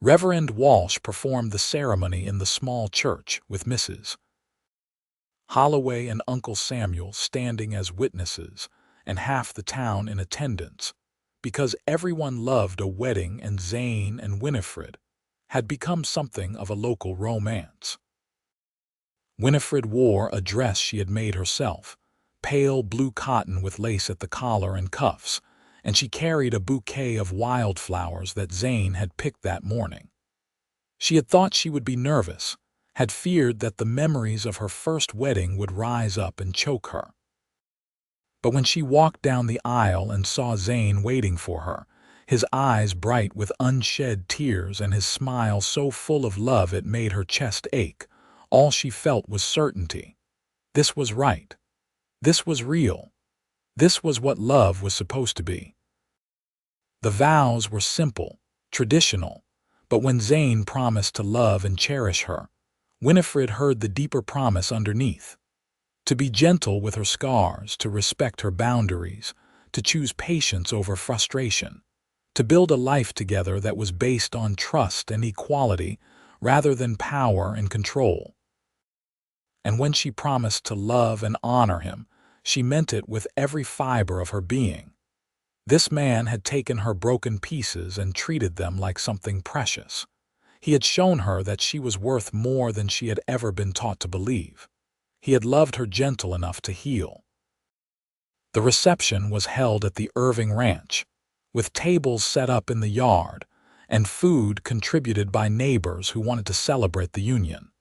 Reverend Walsh performed the ceremony in the small church with Mrs. Holloway and Uncle Samuel standing as witnesses, and half the town in attendance, because everyone loved a wedding, and Zane and Winifred had become something of a local romance. Winifred wore a dress she had made herself, pale blue cotton with lace at the collar and cuffs, and she carried a bouquet of wildflowers that Zane had picked that morning. She had thought she would be nervous, had feared that the memories of her first wedding would rise up and choke her. But when she walked down the aisle and saw Zane waiting for her, his eyes bright with unshed tears and his smile so full of love it made her chest ache, all she felt was certainty. This was right. This was real. This was what love was supposed to be. The vows were simple, traditional, but when Zane promised to love and cherish her, Winifred heard the deeper promise underneath. To be gentle with her scars, to respect her boundaries, to choose patience over frustration, to build a life together that was based on trust and equality rather than power and control. And when she promised to love and honor him, she meant it with every fiber of her being. This man had taken her broken pieces and treated them like something precious. He had shown her that she was worth more than she had ever been taught to believe. He had loved her gentle enough to heal. The reception was held at the Irving Ranch, with tables set up in the yard and food contributed by neighbors who wanted to celebrate the union.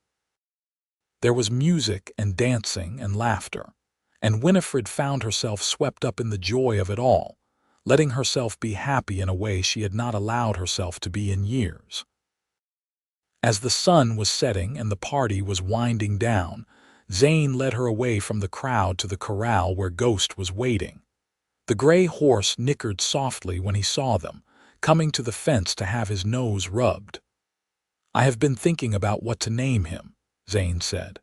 There was music and dancing and laughter, and Winifred found herself swept up in the joy of it all, letting herself be happy in a way she had not allowed herself to be in years. As the sun was setting and the party was winding down, Zane led her away from the crowd to the corral where Ghost was waiting. The gray horse nickered softly when he saw them, coming to the fence to have his nose rubbed. "I have been thinking about what to name him," Zane said.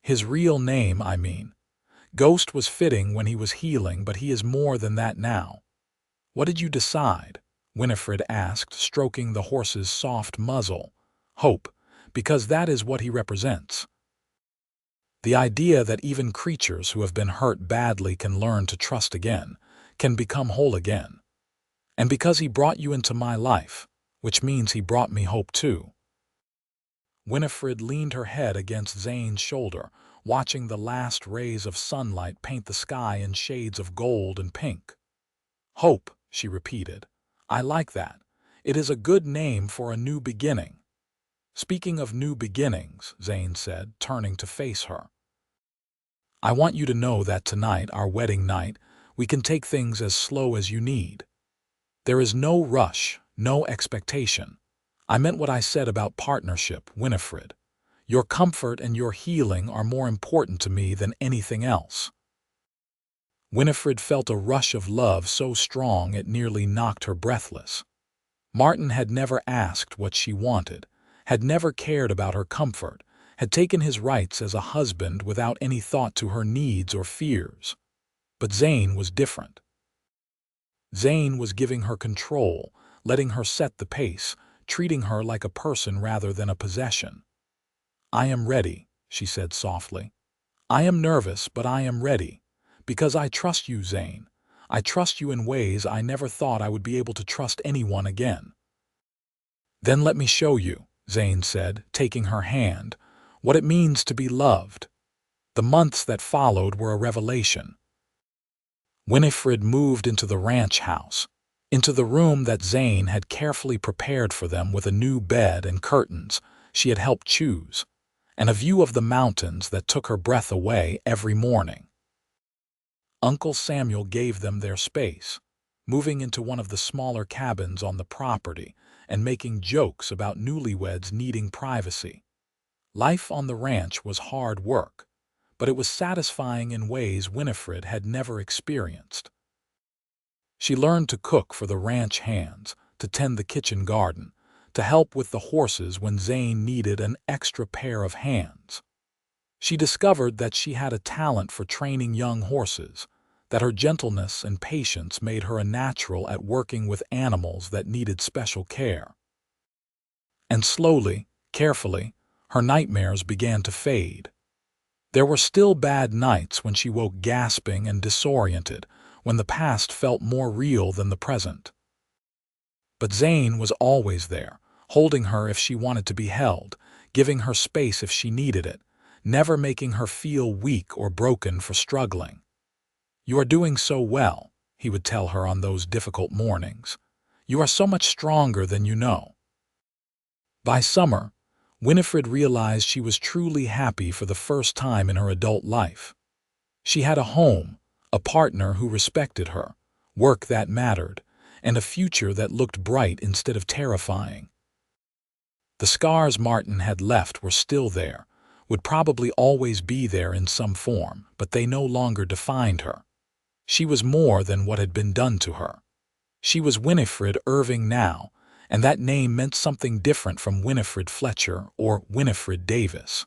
"His real name, I mean. Ghost was fitting when he was healing, but he is more than that now." "What did you decide?" Winifred asked, stroking the horse's soft muzzle. "Hope, because that is what he represents. The idea that even creatures who have been hurt badly can learn to trust again, can become whole again. And because he brought you into my life, which means he brought me hope too." Winifred leaned her head against Zane's shoulder, watching the last rays of sunlight paint the sky in shades of gold and pink. "Hope," she repeated. "I like that. It is a good name for a new beginning." "Speaking of new beginnings," Zane said, turning to face her, "I want you to know that tonight, our wedding night, we can take things as slow as you need. There is no rush, no expectation. I meant what I said about partnership, Winifred. Your comfort and your healing are more important to me than anything else." Winifred felt a rush of love so strong it nearly knocked her breathless. Martin had never asked what she wanted, had never cared about her comfort, had taken his rights as a husband without any thought to her needs or fears. But Zane was different. Zane was giving her control, letting her set the pace, treating her like a person rather than a possession. "I am ready," she said softly. "I am nervous, but I am ready. Because I trust you, Zane. I trust you in ways I never thought I would be able to trust anyone again. "Then let me show you," Zane said, taking her hand, "what it means to be loved." The months that followed were a revelation. Winifred moved into the ranch house, into the room that Zane had carefully prepared for them with a new bed and curtains she had helped choose, and a view of the mountains that took her breath away every morning. Uncle Samuel gave them their space, moving into one of the smaller cabins on the property and making jokes about newlyweds needing privacy. Life on the ranch was hard work, but it was satisfying in ways Winifred had never experienced. She learned to cook for the ranch hands, to tend the kitchen garden, to help with the horses when Zane needed an extra pair of hands. She discovered that she had a talent for training young horses, that her gentleness and patience made her a natural at working with animals that needed special care. And slowly, carefully, her nightmares began to fade. There were still bad nights when she woke gasping and disoriented, when the past felt more real than the present. But Zane was always there, holding her if she wanted to be held, giving her space if she needed it, never making her feel weak or broken for struggling. "You are doing so well," he would tell her on those difficult mornings. "You are so much stronger than you know." By summer, Winifred realized she was truly happy for the first time in her adult life. She had a home, a partner who respected her, work that mattered, and a future that looked bright instead of terrifying. The scars Martin had left were still there, would probably always be there in some form, but they no longer defined her. She was more than what had been done to her. She was Winifred Irving now, and that name meant something different from Winifred Fletcher or Winifred Davis.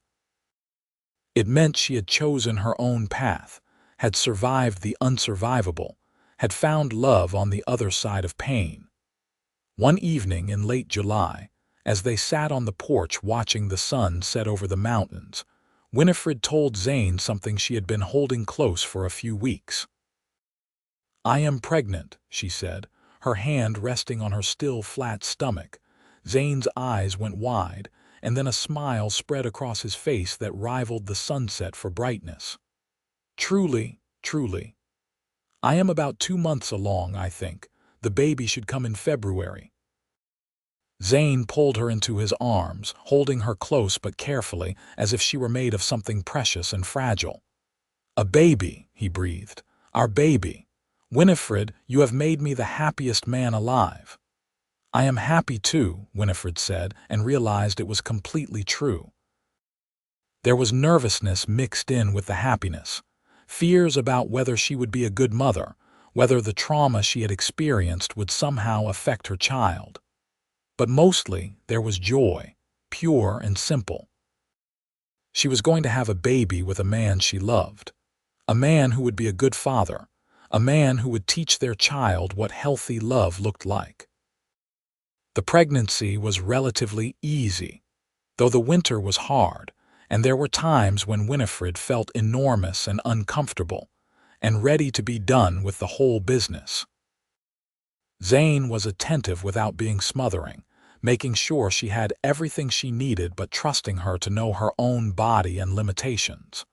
It meant she had chosen her own path, had survived the unsurvivable, had found love on the other side of pain. One evening in late July, as they sat on the porch watching the sun set over the mountains, Winifred told Zane something she had been holding close for a few weeks. "I am pregnant," she said, her hand resting on her still flat stomach. Zane's eyes went wide, and then a smile spread across his face that rivaled the sunset for brightness. "Truly, truly. I am about 2 months along, I think. The baby should come in February." Zane pulled her into his arms, holding her close but carefully, as if she were made of something precious and fragile. "A baby," he breathed. "Our baby. Winifred, you have made me the happiest man alive." "I am happy too," Winifred said, and realized it was completely true. There was nervousness mixed in with the happiness, fears about whether she would be a good mother, whether the trauma she had experienced would somehow affect her child. But mostly there was joy, pure and simple. She was going to have a baby with a man she loved, a man who would be a good father, a man who would teach their child what healthy love looked like. The pregnancy was relatively easy, though the winter was hard, and there were times when Winifred felt enormous and uncomfortable, and ready to be done with the whole business. Zane was attentive without being smothering, making sure she had everything she needed but trusting her to know her own body and limitations.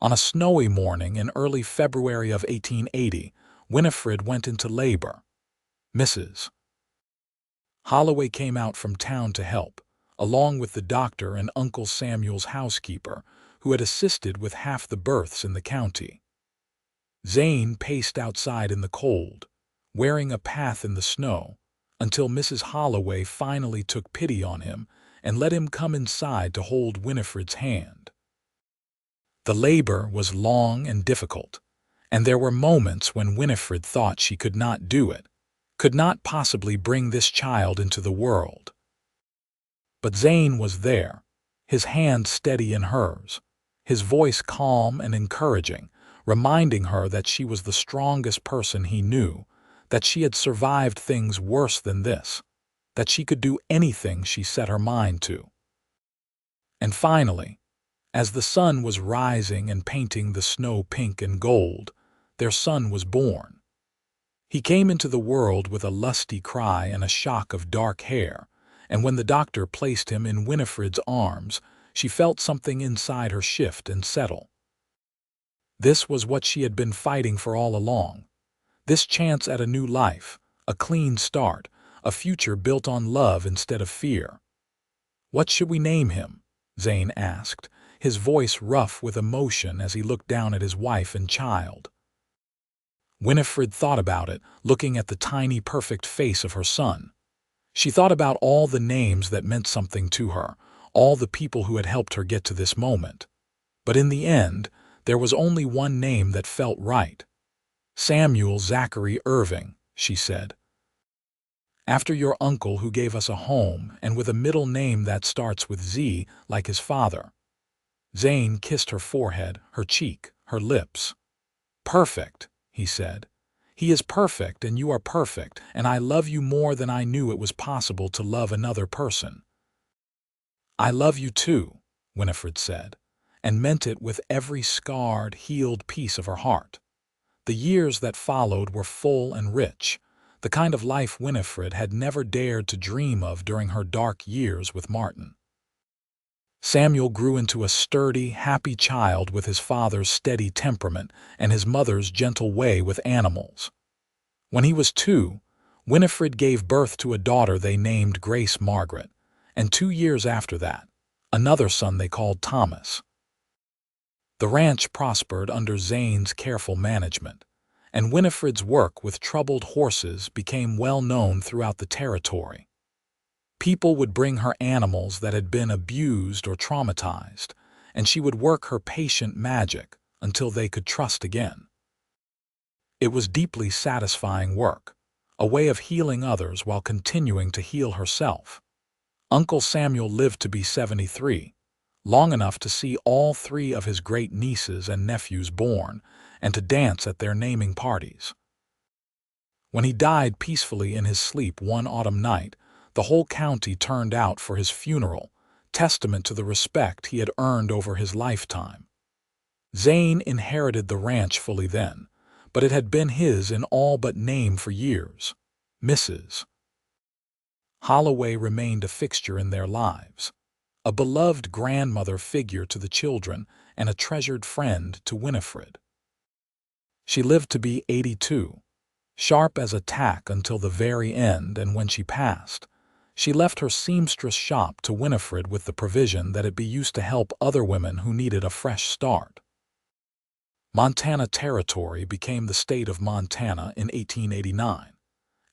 On a snowy morning in early February of 1880, Winifred went into labor. Mrs. Holloway came out from town to help, along with the doctor and Uncle Samuel's housekeeper, who had assisted with half the births in the county. Zane paced outside in the cold, wearing a path in the snow, until Mrs. Holloway finally took pity on him and let him come inside to hold Winifred's hand. The labor was long and difficult, and there were moments when Winifred thought she could not do it, could not possibly bring this child into the world. But Zane was there, his hand steady in hers, his voice calm and encouraging, reminding her that she was the strongest person he knew, that she had survived things worse than this, that she could do anything she set her mind to. And finally, as the sun was rising and painting the snow pink and gold, their son was born. He came into the world with a lusty cry and a shock of dark hair, and when the doctor placed him in Winifred's arms, she felt something inside her shift and settle. This was what she had been fighting for all along. This chance at a new life, a clean start, a future built on love instead of fear. "What should we name him?" Zane asked, his voice rough with emotion as he looked down at his wife and child. Winifred thought about it, looking at the tiny, perfect face of her son. She thought about all the names that meant something to her, all the people who had helped her get to this moment. But in the end, there was only one name that felt right. "Samuel Zachary Irving," she said. "After your uncle who gave us a home, and with a middle name that starts with Z, like his father." Zane kissed her forehead, her cheek, her lips. "Perfect," he said. "He is perfect and you are perfect, and I love you more than I knew it was possible to love another person." "I love you too," Winifred said, and meant it with every scarred, healed piece of her heart. The years that followed were full and rich, the kind of life Winifred had never dared to dream of during her dark years with Martin. Samuel grew into a sturdy, happy child with his father's steady temperament and his mother's gentle way with animals. When he was 2, Winifred gave birth to a daughter they named Grace Margaret, and 2 years after that, another son they called Thomas. The ranch prospered under Zane's careful management, and Winifred's work with troubled horses became well known throughout the territory. People would bring her animals that had been abused or traumatized, and she would work her patient magic until they could trust again. It was deeply satisfying work, a way of healing others while continuing to heal herself. Uncle Samuel lived to be 73, long enough to see all 3 of his great nieces and nephews born, and to dance at their naming parties. When he died peacefully in his sleep one autumn night, the whole county turned out for his funeral, testament to the respect he had earned over his lifetime. Zane inherited the ranch fully then, but it had been his in all but name for years. Mrs. Holloway remained a fixture in their lives, a beloved grandmother figure to the children and a treasured friend to Winifred. She lived to be 82, sharp as a tack until the very end, and when she passed, she left her seamstress shop to Winifred with the provision that it be used to help other women who needed a fresh start. Montana Territory became the state of Montana in 1889,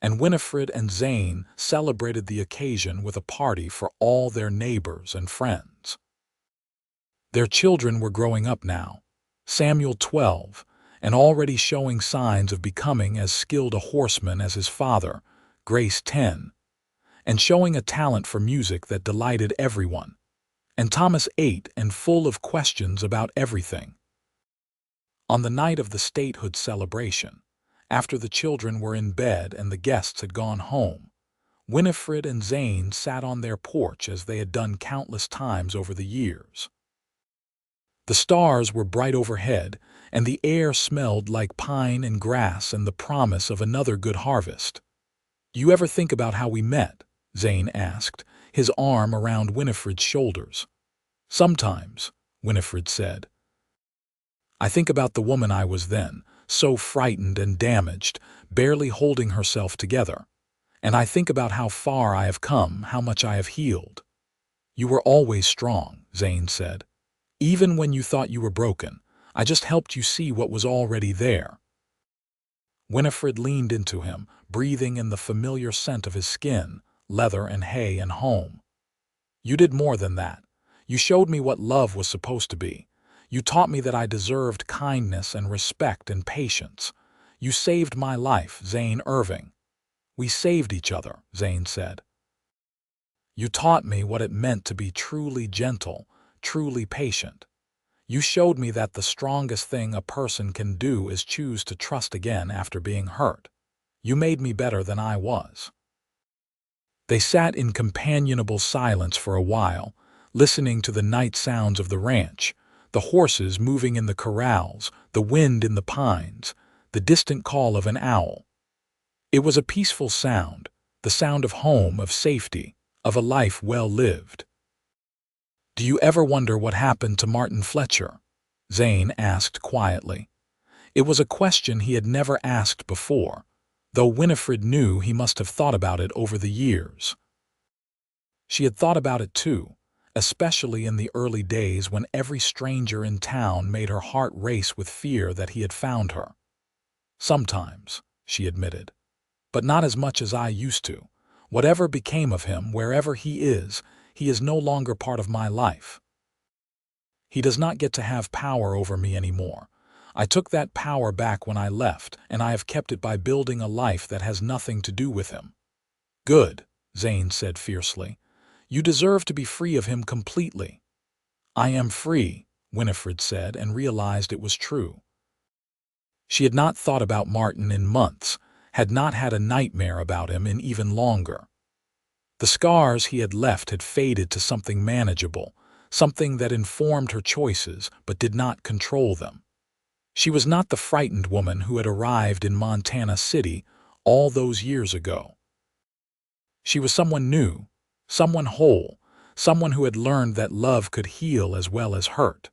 and Winifred and Zane celebrated the occasion with a party for all their neighbors and friends. Their children were growing up now, Samuel 12, and already showing signs of becoming as skilled a horseman as his father, Grace 10, and showing a talent for music that delighted everyone, and Thomas 8 and full of questions about everything. On the night of the statehood celebration, after the children were in bed and the guests had gone home, Winifred and Zane sat on their porch as they had done countless times over the years. The stars were bright overhead, and the air smelled like pine and grass and the promise of another good harvest. "You ever think about how we met?" Zane asked, his arm around Winifred's shoulders. "Sometimes," Winifred said. "I think about the woman I was then, so frightened and damaged, barely holding herself together. And I think about how far I have come, how much I have healed." "You were always strong," Zane said. "Even when you thought you were broken, I just helped you see what was already there." Winifred leaned into him, breathing in the familiar scent of his skin, leather and hay and home. "You did more than that. You showed me what love was supposed to be. You taught me that I deserved kindness and respect and patience. You saved my life, Zane Irving." "We saved each other," Zane said. "You taught me what it meant to be truly gentle, truly patient. You showed me that the strongest thing a person can do is choose to trust again after being hurt. You made me better than I was." They sat in companionable silence for a while, listening to the night sounds of the ranch, the horses moving in the corrals, the wind in the pines, the distant call of an owl. It was a peaceful sound, the sound of home, of safety, of a life well lived. "Do you ever wonder what happened to Martin Fletcher?" Zane asked quietly. It was a question he had never asked before, though Winifred knew he must have thought about it over the years. She had thought about it too, especially in the early days when every stranger in town made her heart race with fear that he had found her. "Sometimes," she admitted, "but not as much as I used to. Whatever became of him, wherever he is no longer part of my life. He does not get to have power over me anymore. I took that power back when I left, and I have kept it by building a life that has nothing to do with him." "Good," Zane said fiercely. "You deserve to be free of him completely." "I am free," Winifred said, and realized it was true. She had not thought about Martin in months, had not had a nightmare about him in even longer. The scars he had left had faded to something manageable, something that informed her choices but did not control them. She was not the frightened woman who had arrived in Montana City all those years ago. She was someone new, someone whole, someone who had learned that love could heal as well as hurt.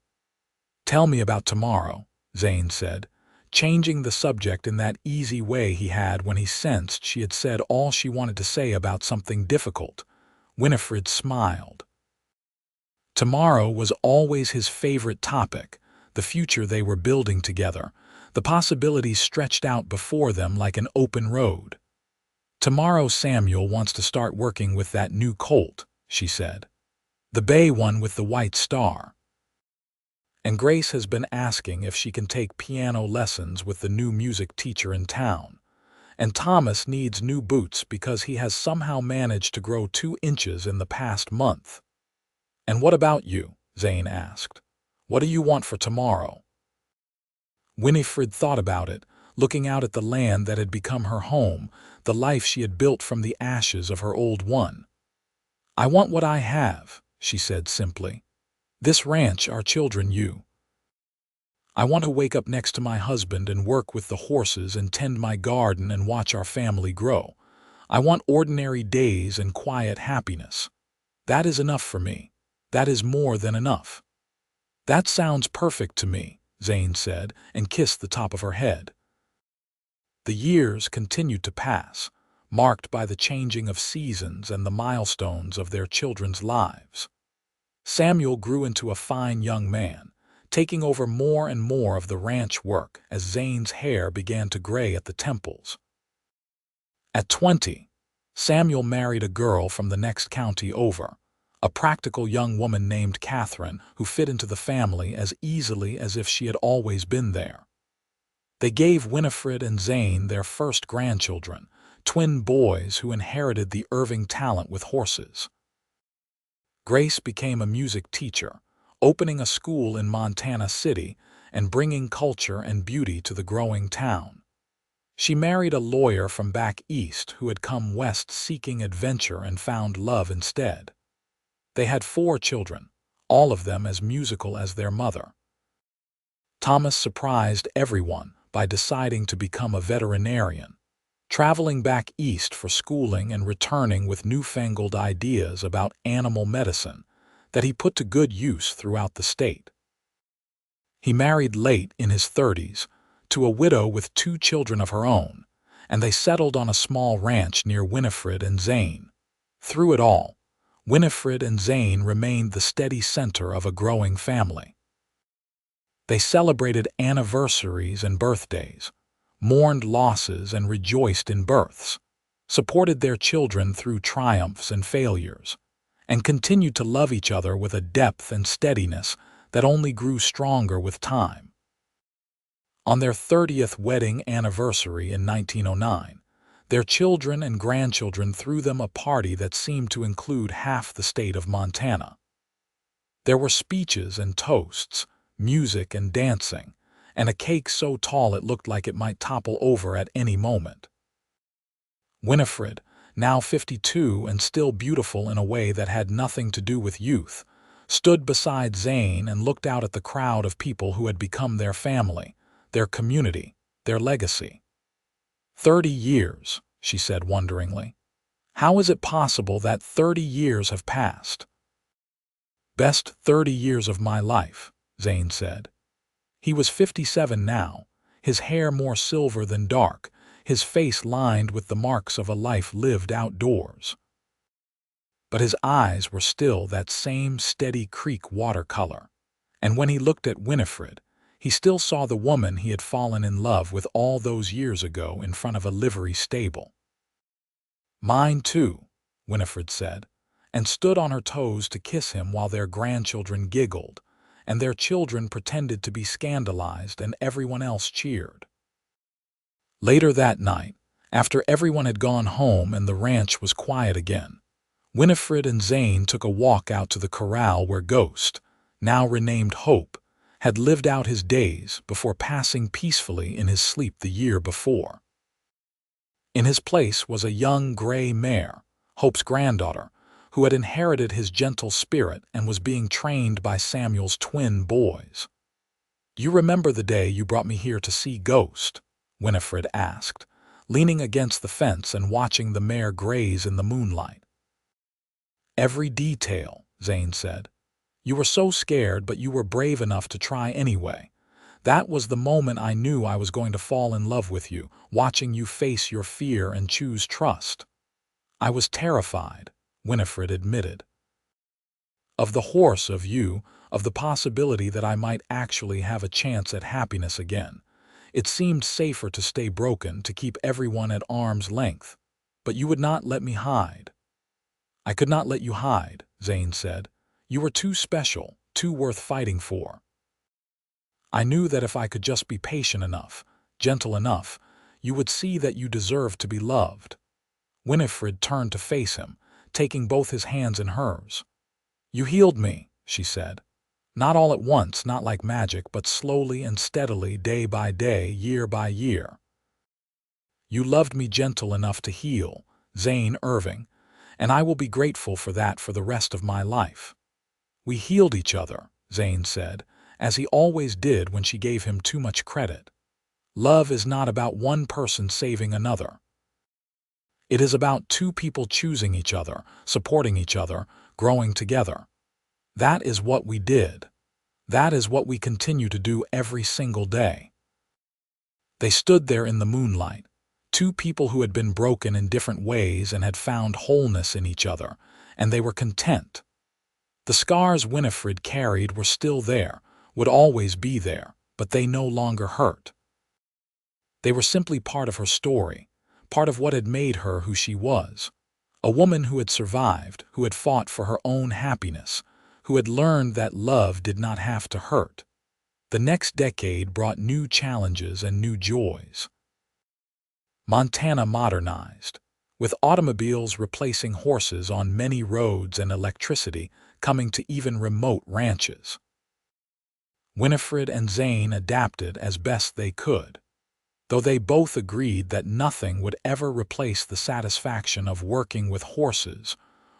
"Tell me about tomorrow," Zane said, changing the subject in that easy way he had when he sensed she had said all she wanted to say about something difficult. Winifred smiled. Tomorrow was always his favorite topic, the future they were building together, the possibilities stretched out before them like an open road. "Tomorrow Samuel wants to start working with that new colt," she said. "The bay one with the white star. And Grace has been asking if she can take piano lessons with the new music teacher in town. And Thomas needs new boots because he has somehow managed to grow 2 inches in the past month." "And what about you?" Zane asked. "What do you want for tomorrow?" Winifred thought about it, looking out at the land that had become her home, the life she had built from the ashes of her old one. "I want what I have," she said simply. "This ranch, our children, you. I want to wake up next to my husband and work with the horses and tend my garden and watch our family grow. I want ordinary days and quiet happiness. That is enough for me. That is more than enough." "That sounds perfect to me," Zane said, and kissed the top of her head. The years continued to pass, marked by the changing of seasons and the milestones of their children's lives. Samuel grew into a fine young man, taking over more and more of the ranch work as Zane's hair began to gray at the temples. At 20, Samuel married a girl from the next county over, a practical young woman named Catherine who fit into the family as easily as if she had always been there. They gave Winifred and Zane their first grandchildren, twin boys who inherited the Irving talent with horses. Grace became a music teacher, opening a school in Montana City and bringing culture and beauty to the growing town. She married a lawyer from back east who had come west seeking adventure and found love instead. They had 4 children, all of them as musical as their mother. Thomas surprised everyone by deciding to become a veterinarian, traveling back east for schooling and returning with newfangled ideas about animal medicine that he put to good use throughout the state. He married late in his 30s to a widow with 2 children of her own, and they settled on a small ranch near Winifred and Zane. Through it all, Winifred and Zane remained the steady center of a growing family. They celebrated anniversaries and birthdays, mourned losses and rejoiced in births, supported their children through triumphs and failures, and continued to love each other with a depth and steadiness that only grew stronger with time. On their 30th wedding anniversary in 1909, their children and grandchildren threw them a party that seemed to include half the state of Montana. There were speeches and toasts, music and dancing, and a cake so tall it looked like it might topple over at any moment. Winifred, now 52 and still beautiful in a way that had nothing to do with youth, stood beside Zane and looked out at the crowd of people who had become their family, their community, their legacy. 30 years, she said wonderingly. How is it possible that 30 years have passed? Best 30 years of my life, Zane said. He was 57 now, his hair more silver than dark, his face lined with the marks of a life lived outdoors. But his eyes were still that same steady creek watercolor, and when he looked at Winifred, he still saw the woman he had fallen in love with all those years ago in front of a livery stable. "Mine too," Winifred said, and stood on her toes to kiss him while their grandchildren giggled, and their children pretended to be scandalized and everyone else cheered. Later that night, after everyone had gone home and the ranch was quiet again, Winifred and Zane took a walk out to the corral where Ghost, now renamed Hope, had lived out his days before passing peacefully in his sleep the year before. In his place was a young gray mare, Hope's granddaughter, who had inherited his gentle spirit and was being trained by Samuel's twin boys. "Do you remember the day you brought me here to see Ghost?" Winifred asked, leaning against the fence and watching the mare graze in the moonlight. "Every detail," Zane said. "You were so scared, but you were brave enough to try anyway. That was the moment I knew I was going to fall in love with you, watching you face your fear and choose trust." "I was terrified," Winifred admitted. "Of the horse, of you, of the possibility that I might actually have a chance at happiness again. It seemed safer to stay broken, to keep everyone at arm's length. But you would not let me hide." "I could not let you hide," Zane said. "You were too special, too worth fighting for. I knew that if I could just be patient enough, gentle enough, you would see that you deserved to be loved." Winifred turned to face him, taking both his hands in hers. "You healed me," she said. "Not all at once, not like magic, but slowly and steadily, day by day, year by year. You loved me gentle enough to heal, Zane Irving, and I will be grateful for that for the rest of my life." "We healed each other," Zane said, as he always did when she gave him too much credit. "Love is not about one person saving another. It is about two people choosing each other, supporting each other, growing together. That is what we did. That is what we continue to do every single day." They stood there in the moonlight, two people who had been broken in different ways and had found wholeness in each other, and they were content. The scars Winifred carried were still there, would always be there, but they no longer hurt. They were simply part of her story, part of what had made her who she was. A woman who had survived, who had fought for her own happiness, who had learned that love did not have to hurt. The next decade brought new challenges and new joys. Montana modernized, with automobiles replacing horses on many roads and electricity coming to even remote ranches. Winifred and Zane adapted as best they could, though they both agreed that nothing would ever replace the satisfaction of working with horses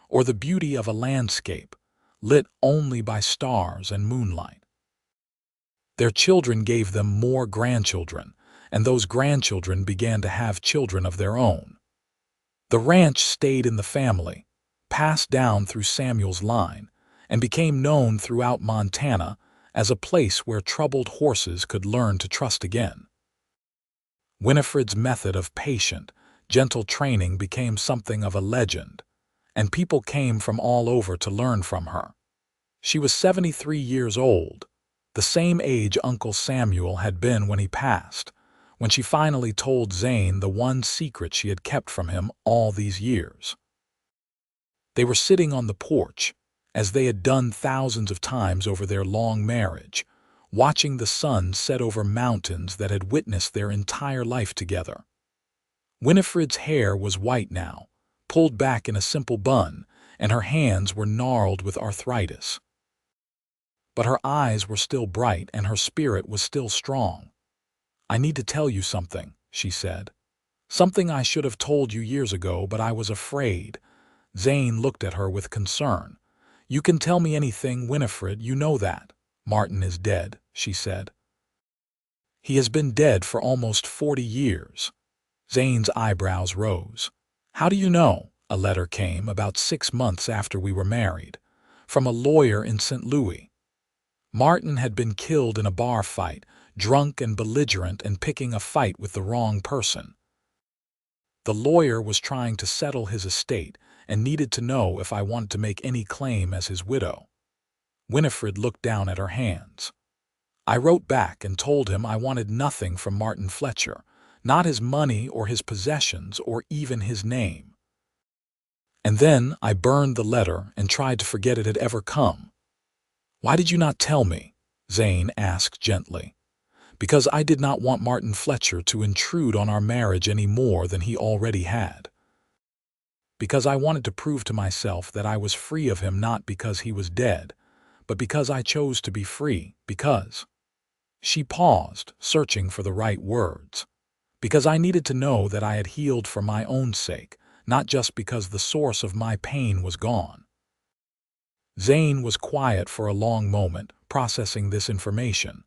or the beauty of a landscape lit only by stars and moonlight. Their children gave them more grandchildren, and those grandchildren began to have children of their own. The ranch stayed in the family, passed down through Samuel's line, and became known throughout Montana as a place where troubled horses could learn to trust again. Winifred's method of patient, gentle training became something of a legend, and people came from all over to learn from her. She was 73 years old, the same age Uncle Samuel had been when he passed, when she finally told Zane the one secret she had kept from him all these years. They were sitting on the porch, as they had done thousands of times over their long marriage, watching the sun set over mountains that had witnessed their entire life together. Winifred's hair was white now, pulled back in a simple bun, and her hands were gnarled with arthritis. But her eyes were still bright and her spirit was still strong. "I need to tell you something," she said. "Something I should have told you years ago, but I was afraid." Zane looked at her with concern. "You can tell me anything, Winifred, you know that. Martin is dead," she said. "He has been dead for almost 40 years. Zane's eyebrows rose. "How do you know?" A letter came about 6 months after we were married, from a lawyer in St. Louis. Martin had been killed in a bar fight, drunk and belligerent and picking a fight with the wrong person. The lawyer was trying to settle his estate and needed to know if I wanted to make any claim as his widow. Winifred looked down at her hands. I wrote back and told him I wanted nothing from Martin Fletcher, not his money or his possessions or even his name. And then I burned the letter and tried to forget it had ever come. "Why did you not tell me?" Zane asked gently. "Because I did not want Martin Fletcher to intrude on our marriage any more than he already had. Because I wanted to prove to myself that I was free of him, not because he was dead, but because I chose to be free, because—" She paused, searching for the right words. "Because I needed to know that I had healed for my own sake, not just because the source of my pain was gone." Zane was quiet for a long moment, processing this information.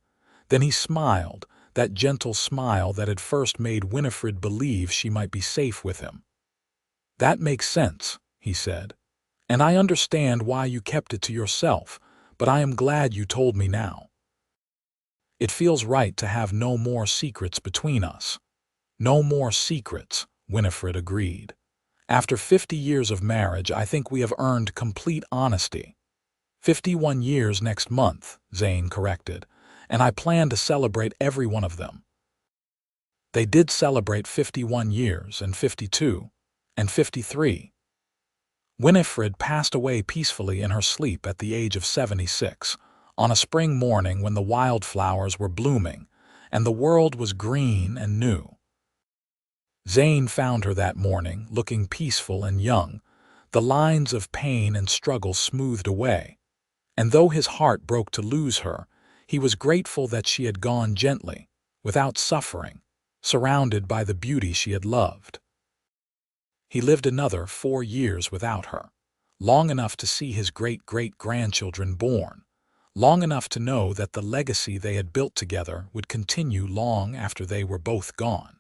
Then he smiled, that gentle smile that had first made Winifred believe she might be safe with him. "That makes sense," he said. "And I understand why you kept it to yourself, but I am glad you told me now. It feels right to have no more secrets between us." "No more secrets," Winifred agreed. "After 50 years of marriage, I think we have earned complete honesty." 51 years next month, Zane corrected, "and I plan to celebrate every one of them." They did celebrate 51 years, and 52, and 53. Winifred passed away peacefully in her sleep at the age of 76, on a spring morning when the wildflowers were blooming, and the world was green and new. Zane found her that morning, looking peaceful and young, the lines of pain and struggle smoothed away, and though his heart broke to lose her, he was grateful that she had gone gently, without suffering, surrounded by the beauty she had loved. He lived another 4 years without her, long enough to see his great-great-grandchildren born, long enough to know that the legacy they had built together would continue long after they were both gone.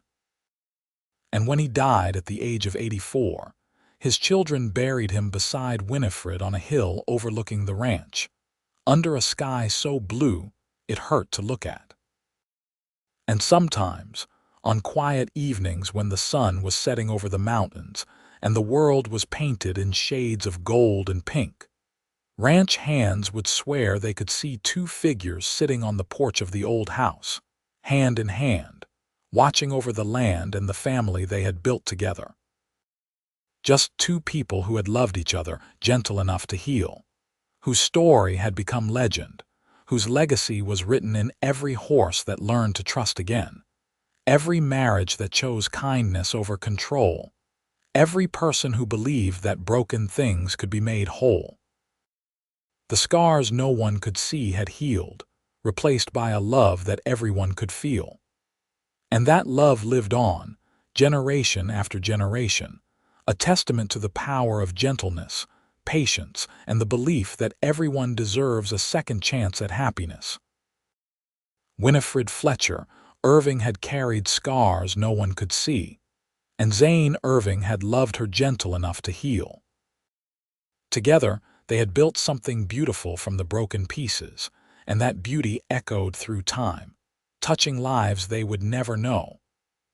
And when he died at the age of 84, his children buried him beside Winifred on a hill overlooking the ranch, under a sky so blue it hurt to look at. And sometimes, on quiet evenings when the sun was setting over the mountains and the world was painted in shades of gold and pink, ranch hands would swear they could see 2 figures sitting on the porch of the old house, hand in hand, watching over the land and the family they had built together. Just 2 people who had loved each other, gentle enough to heal, whose story had become legend, whose legacy was written in every horse that learned to trust again, every marriage that chose kindness over control, every person who believed that broken things could be made whole. The scars no one could see had healed, replaced by a love that everyone could feel. And that love lived on, generation after generation, a testament to the power of gentleness, patience, and the belief that everyone deserves a second chance at happiness. Winifred Fletcher, Irving had carried scars no one could see, and Zane Irving had loved her gentle enough to heal. Together, they had built something beautiful from the broken pieces, and that beauty echoed through time, touching lives they would never know,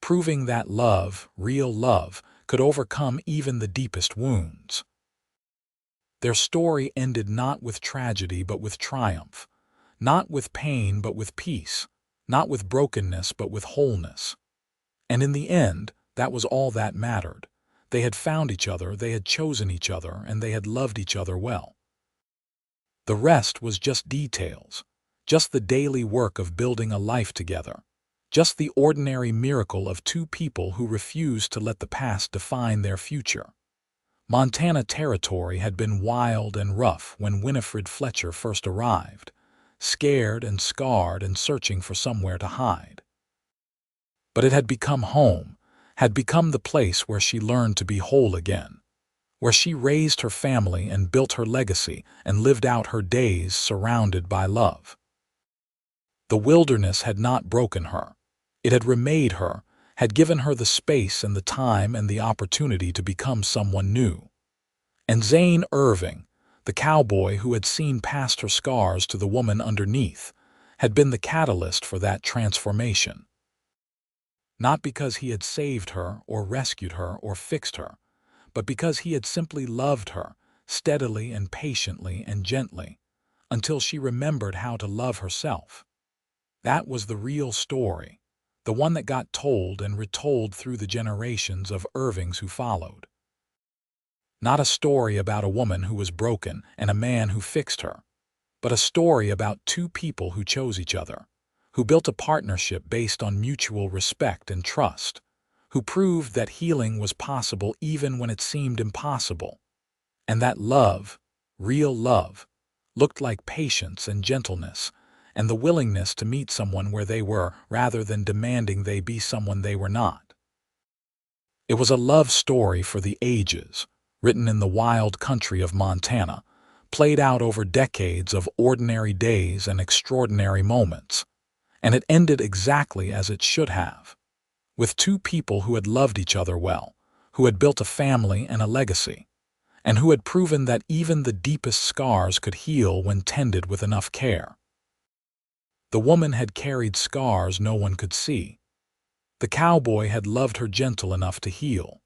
proving that love, real love, could overcome even the deepest wounds. Their story ended not with tragedy but with triumph, not with pain but with peace, not with brokenness but with wholeness. And in the end, that was all that mattered. They had found each other, they had chosen each other, and they had loved each other well. The rest was just details, just the daily work of building a life together, just the ordinary miracle of 2 people who refused to let the past define their future. Montana Territory had been wild and rough when Winifred Fletcher first arrived, scared and scarred and searching for somewhere to hide. But it had become home, had become the place where she learned to be whole again, where she raised her family and built her legacy and lived out her days surrounded by love. The wilderness had not broken her. It had remade her, had given her the space and the time and the opportunity to become someone new. And Zane Irving, the cowboy who had seen past her scars to the woman underneath, had been the catalyst for that transformation. Not because he had saved her or rescued her or fixed her, but because he had simply loved her, steadily and patiently and gently, until she remembered how to love herself. That was the real story, the one that got told and retold through the generations of Irvings who followed. Not a story about a woman who was broken and a man who fixed her, but a story about two people who chose each other, who built a partnership based on mutual respect and trust, who proved that healing was possible even when it seemed impossible, and that love, real love, looked like patience and gentleness, and the willingness to meet someone where they were rather than demanding they be someone they were not. It was a love story for the ages, written in the wild country of Montana, played out over decades of ordinary days and extraordinary moments, and it ended exactly as it should have, with two people who had loved each other well, who had built a family and a legacy, and who had proven that even the deepest scars could heal when tended with enough care. The woman had carried scars no one could see. The cowboy had loved her gentle enough to heal.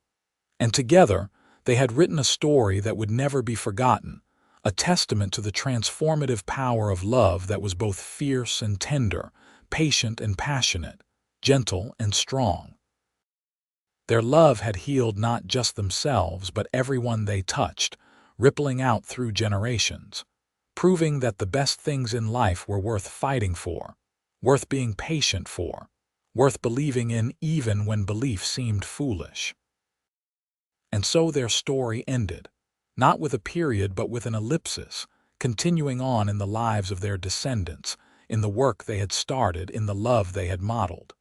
And together, they had written a story that would never be forgotten, a testament to the transformative power of love that was both fierce and tender, patient and passionate, gentle and strong. Their love had healed not just themselves but everyone they touched, rippling out through generations, proving that the best things in life were worth fighting for, worth being patient for, worth believing in even when belief seemed foolish. And so their story ended, not with a period but with an ellipsis, continuing on in the lives of their descendants, in the work they had started, in the love they had modeled.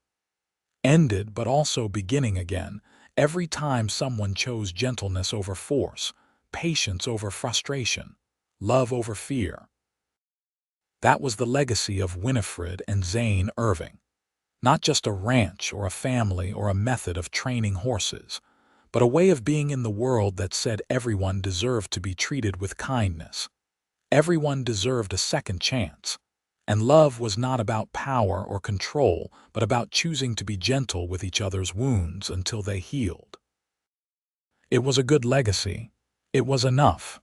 Ended but also beginning again, every time someone chose gentleness over force, patience over frustration, love over fear. That was the legacy of Winifred and Zane Irving. Not just a ranch or a family or a method of training horses, but a way of being in the world that said everyone deserved to be treated with kindness. Everyone deserved a second chance. And love was not about power or control, but about choosing to be gentle with each other's wounds until they healed. It was a good legacy. It was enough.